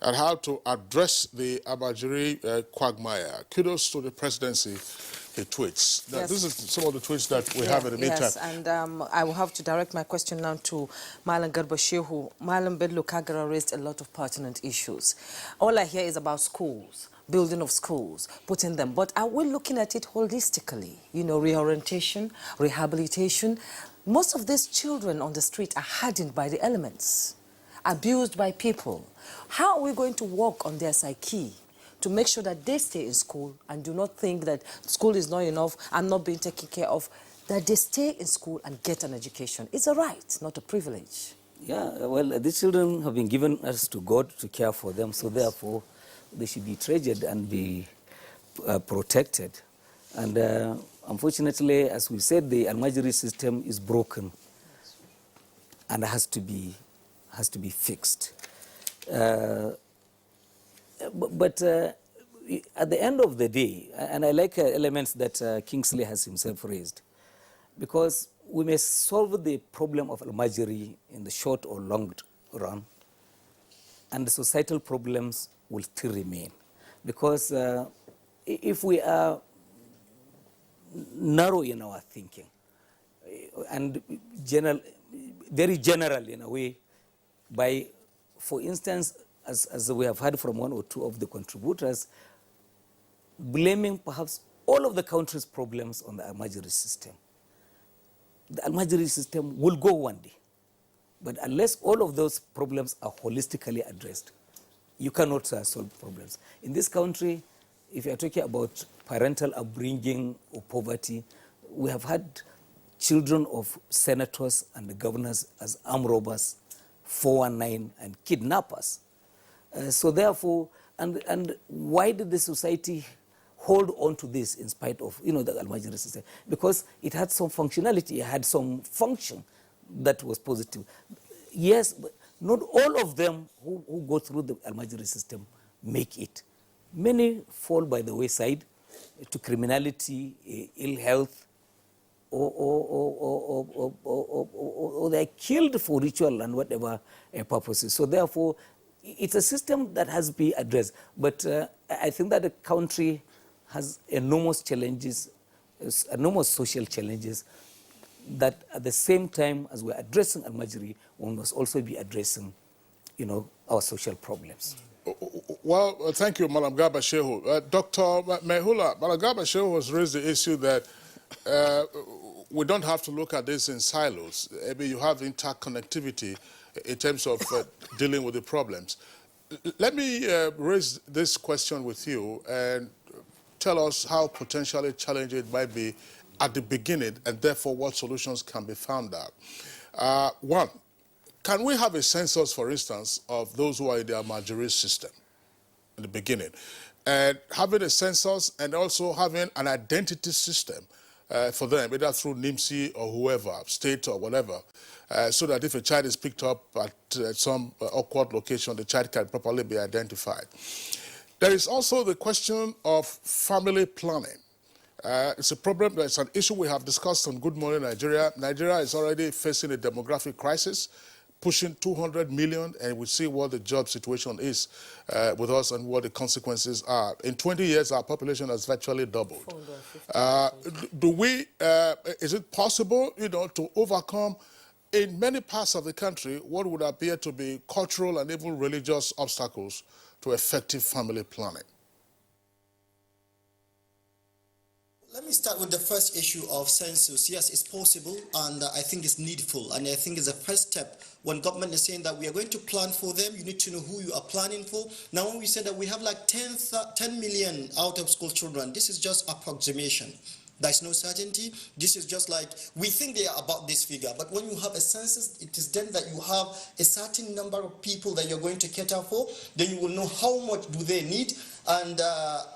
at how to address the Almajiri quagmire. Kudos to the presidency. The tweets. Now, this is some of the tweets that we have in the meantime. Yes, and I will have to direct my question now to Malam Garba Shehu. Malam Bello Kagara raised a lot of pertinent issues. All I hear is about schools, building of schools, putting them. But are we looking at it holistically? You know, reorientation, rehabilitation. Most of these children on the street are hardened by the elements, abused by people. How are we going to work on their psyche to make sure that they stay in school and do not think that school is not enough, I'm not being taken care of, that they stay in school and get an education? It's a right, not a privilege. Yeah, well, these children have been given us to God to care for them, so therefore they should be treasured and be protected. And unfortunately, as we said, the Almajiri system is broken and has to be fixed. But at the end of the day, and I like elements that Kingsley has himself raised, because we may solve the problem of Almajiri in the short or long run, and the societal problems will still remain. Because if we are narrow in our thinking, and very general in a way, by, for instance, as we have heard from one or two of the contributors, blaming perhaps all of the country's problems on the Almajiri system. The Almajiri system will go one day. But unless all of those problems are holistically addressed, you cannot solve problems. In this country, if you are talking about parental upbringing or poverty, we have had children of senators and the governors as armed robbers, 419, and kidnappers. So therefore, and why did the society hold on to this in spite of, the Almajiri system? Because it had some functionality, it had some function that was positive. Yes, but not all of them who go through the Almajiri system make it. Many fall by the wayside to criminality, ill health, or they're killed for ritual and whatever purposes. So therefore, it's a system that has to be addressed. But I think that the country has enormous challenges, enormous social challenges, that at the same time as we're addressing Al-Majri, one must also be addressing, our social problems. Well, thank you, Malam Garba Shehu. Dr. Mehula, Malam Garba Shehu has raised the issue that we don't have to look at this in silos. Maybe you have interconnectivity in terms of dealing with the problems. Let me raise this question with you and tell us how potentially challenging it might be at the beginning, and therefore what solutions can be found out. One, can we have a census, for instance, of those who are in the Al-Majri system in the beginning? And having a census and also having an identity system for them, either through NIMSI or whoever, state or whatever, so that if a child is picked up at some awkward location, the child can properly be identified. There is also the question of family planning. It's a problem, it's an issue we have discussed on Good Morning Nigeria. Nigeria is already facing a demographic crisis, pushing 200 million, and we see what the job situation is with us and what the consequences are. In 20 years, our population has virtually doubled. Is it possible, to overcome in many parts of the country what would appear to be cultural and even religious obstacles to effective family planning? Let me start with the first issue of census. Yes, it's possible, and I think it's needful, and I think it's a first step. When government is saying that we are going to plan for them, you need to know who you are planning for. Now, when we say that we have like 10 million out-of-school children, this is just approximation. There's no certainty. This is just like, we think they are about this figure, but when you have a census, it is then that you have a certain number of people that you're going to cater for. Then you will know how much do they need, and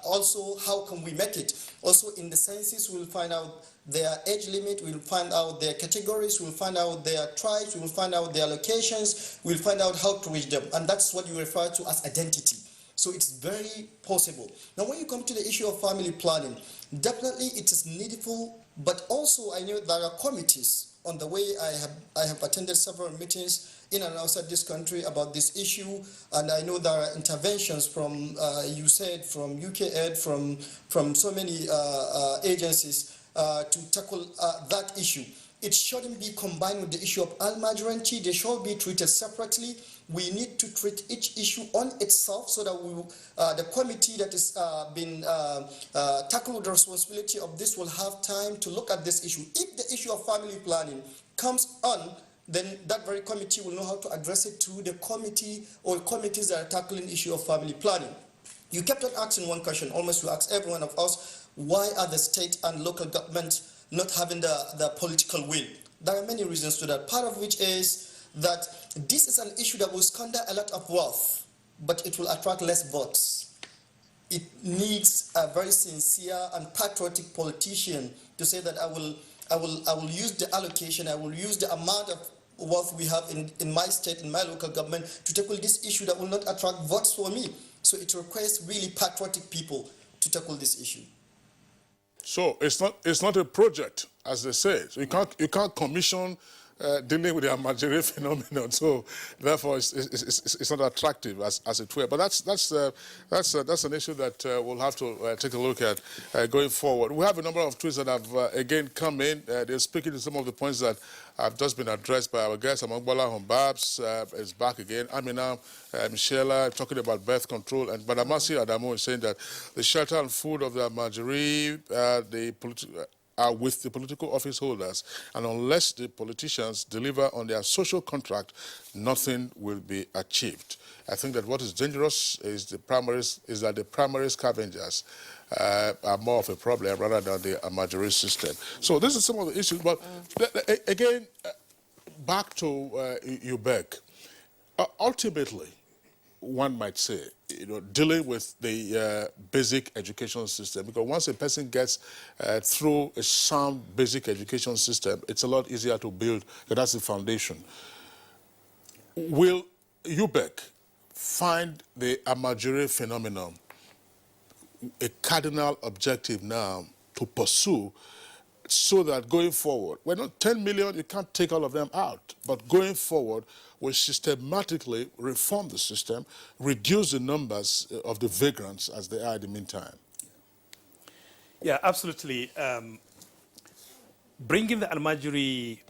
also how can we make it. Also in the census, we'll find out their age limit, we'll find out their categories, we'll find out their tribes, we'll find out their locations, we'll find out how to reach them, and that's what you refer to as identity. So it's very possible. Now, when you come to the issue of family planning, definitely it is needful, but also I know there are committees on the way. I have attended several meetings in and outside this country about this issue, and I know there are interventions from, you said, from UKAID, from so many agencies to tackle that issue. It shouldn't be combined with the issue of Al-Majranti. They should be treated separately. We need to treat each issue on itself so that the committee that is been tackled the responsibility of this will have time to look at this issue. If the issue of family planning comes on, then that very committee will know how to address it to the committee or committees that are tackling the issue of family planning. You kept on asking one question, almost you asked every one of us, why are the state and local government not having the political will? There are many reasons to that, part of which is that this is an issue that will squander a lot of wealth, but it will attract less votes. It needs a very sincere and patriotic politician to say that I will use the allocation, I will use the amount of wealth we have in my state, in my local government, to tackle this issue that will not attract votes for me. So it requires really patriotic people to tackle this issue. So it's not a project, as they say. So you can't commission dealing with the Al-Majri phenomenon. So therefore, it's not attractive as it were. But that's an issue that we'll have to take a look at going forward. We have a number of tweets that have again come in. They're speaking to some of the points that have just been addressed by our guests. Amangbala Humbabs is back again. Amina Michela talking about birth control. And Badamasi Adamu is saying that the shelter and food of the Al-Majri, are with the political office holders, and unless the politicians deliver on their social contract, nothing will be achieved. I think that what is dangerous is that the primary scavengers are more of a problem rather than the Al-Majri system. So this is some of the issues, but again, back to UBEC. Ultimately, one might say, dealing with the basic education system, because once a person gets through a sound basic education system, it's a lot easier to build, that's the foundation. Will UBEC find the Al-Majri phenomenon a cardinal objective now to pursue so that going forward, we're not 10 million, you can't take all of them out, but going forward, we systematically reform the system, reduce the numbers of the vagrants as they are in the meantime. Yeah, absolutely. Bringing the Almajiri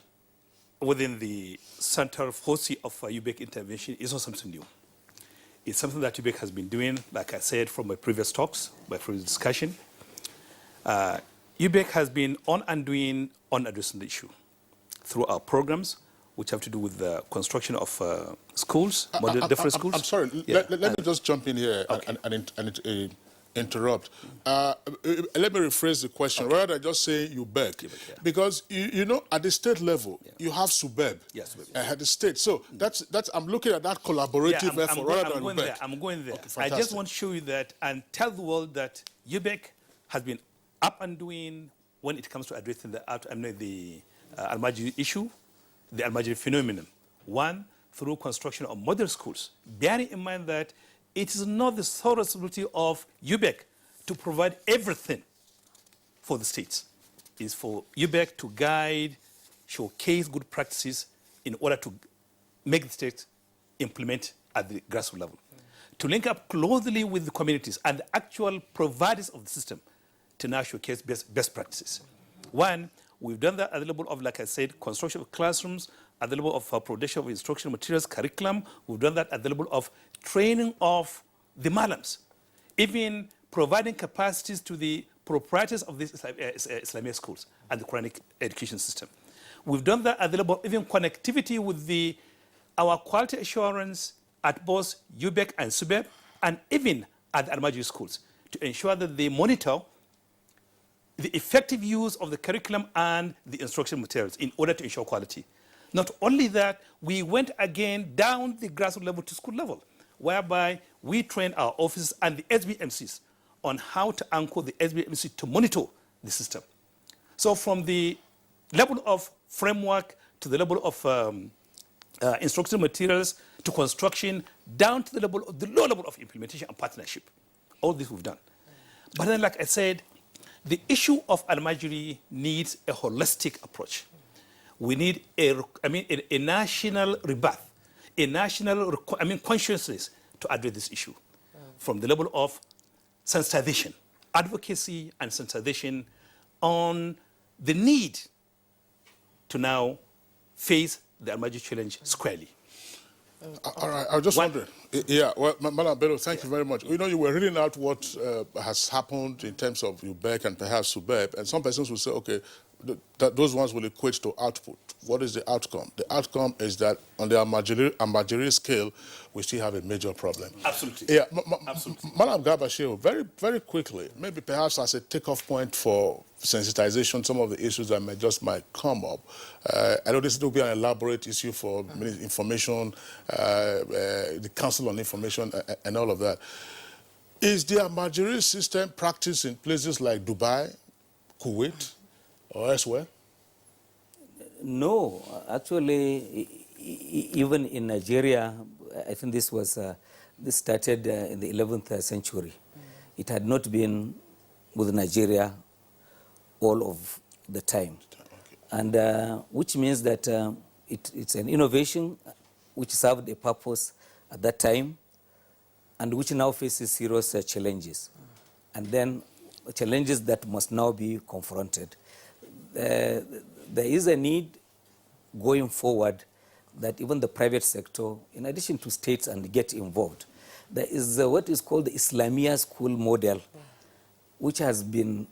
within the central foci of UBEC intervention is not something new. It's something that UBEC has been doing, like I said from my previous talks, my previous discussion. UBEC has been on and doing on addressing the issue through our programs, which have to do with the construction of schools, different schools. I'm sorry, Yeah. let me just jump in here and interrupt. Let me rephrase the question, rather than just saying UBEC. Yeah. Because, you know, at the state level, you have SUBEB at the state. So that's I'm looking at that collaborative effort rather than UBEC. I'm going there. Okay, I just want to show you that and tell the world that UBEC has been up and doing when it comes to addressing the Almajiri issue, the Almajiri phenomenon. One, through construction of model schools, bearing in mind that it is not the sole responsibility of UBEC to provide everything for the states. It's for UBEC to guide, showcase good practices in order to make the state implement at the grassroots level. To link up closely with the communities and the actual providers of the system to now showcase best practices. One, we've done that at the level of, like I said, construction of classrooms, at the level of production of instructional materials, curriculum. We've done that at the level of training of the malams, even providing capacities to the proprietors of these Islamic schools and the Quranic education system. We've done that at the level of even connectivity with our quality assurance at both UBEC and SUBEB, and even at the Almajiri schools, to ensure that they monitor the effective use of the curriculum and the instruction materials in order to ensure quality. Not only that, we went again down the grassroots level to school level, whereby we trained our officers and the SBMCs on how to anchor the SBMC to monitor the system. So from the level of framework to the level of instructional materials to construction, down to the low level of implementation and partnership. All this we've done. But then, like I said, the issue of Almajiri needs a holistic approach. We need a national rebirth, a national consciousness to address this issue from the level of sensitization, advocacy and sensitization on the need to now face the Almajiri challenge squarely. All right, I was just wondering. Yeah, well, Madam Bello, thank you very much. You know, you were reading out what has happened in terms of UBEC and perhaps SUBEB, and some persons will say, okay, those ones will equate to output. What is the outcome? The outcome is that on the Almajiri scale, we still have a major problem. Absolutely. Yeah, Absolutely. Madam Garbashir, very, very quickly, maybe perhaps as a takeoff point for sensitization, some of the issues that might come up. I know this will be an elaborate issue for information, the Council on Information, and all of that. Is the Almajiri system practiced in places like Dubai, Kuwait, or elsewhere? No, actually, even in Nigeria, I think this started in the 11th century. It had not been with Nigeria all of the time. And which means that it's an innovation which served a purpose at that time and which now faces serious challenges. And then challenges that must now be confronted. There is a need going forward that even the private sector, in addition to states, and get involved. There is what is called the Islamia school model, which has been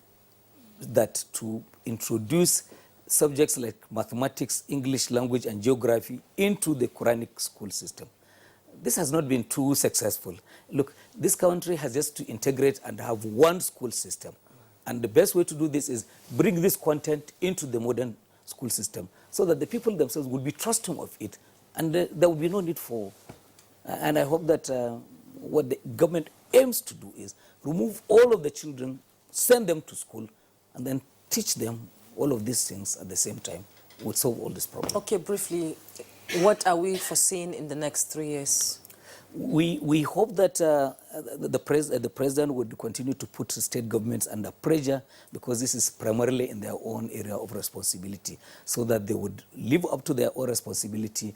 that to introduce subjects like mathematics, English language, and geography into the Quranic school system. This has not been too successful. Look, this country has just to integrate and have one school system. And the best way to do this is bring this content into the modern school system so that the people themselves would be trusting of it and there would be no need for. And I hope that what the government aims to do is remove all of the children, send them to school, and then teach them all of these things at the same time. Would solve all this problem. Okay, briefly, what are we foreseeing in the next 3 years? We hope that the president would continue to put state governments under pressure, because this is primarily in their own area of responsibility, so that they would live up to their own responsibility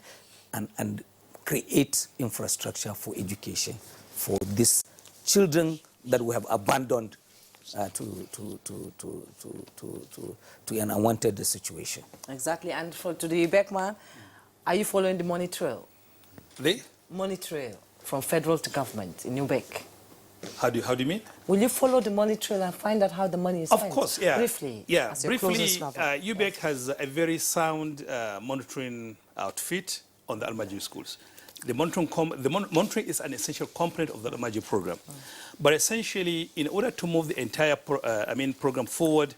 and create infrastructure for education for these children that we have abandoned to an unwanted situation. Exactly. And to the Beckman, are you following the money trail? The money trail from federal to government in Ubec. How do you mean? Will you follow the money trail and find out how the money is spent? Of course, yeah. Briefly. Yeah, as your briefly, closest lover. Ubec has a very sound monitoring outfit on the Almaji schools. The monitoring is an essential component of the Almaji program. But essentially, in order to move the entire program forward,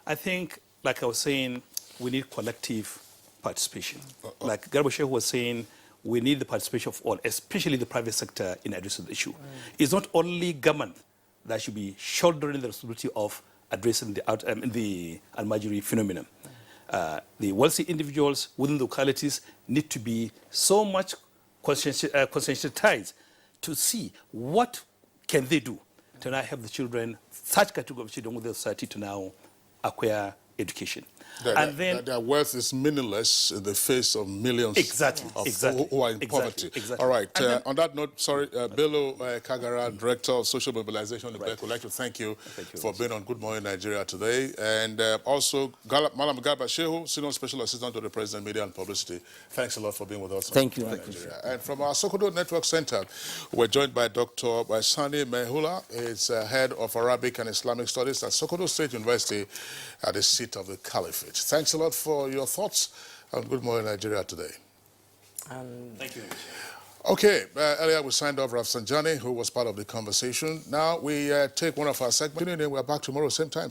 I think, like I was saying, we need collective participation. Like Garba Shehu was saying, we need the participation of all, especially the private sector, in addressing the issue. It's not only government that should be shouldering the responsibility of addressing the Almajiri phenomenon. The wealthy individuals within the localities need to be so much conscientized to see what can they do to now help the children, such category of children within the society, to now acquire education. Their wealth is meaningless in the face of millions who are in poverty. Exactly. All right. On that note, sorry, Bello Kagara, Director of Social Mobilization, would like to thank you for being on Good Morning Nigeria today. And also, Malam Garba Shehu, Senior Special Assistant to the President, Media and Publicity. Thanks a lot for being with us. Thank you. Nigeria. And from our Sokoto Network Center, we're joined by Dr. Sani Mehula. He's Head of Arabic and Islamic Studies at Sokoto State University at the seat of the Caliphate. Thanks a lot for your thoughts on Good Morning Nigeria today. Thank you. Okay, earlier we signed off Rafsanjani, who was part of the conversation. Now we take one of our segments, and we're back tomorrow, same time.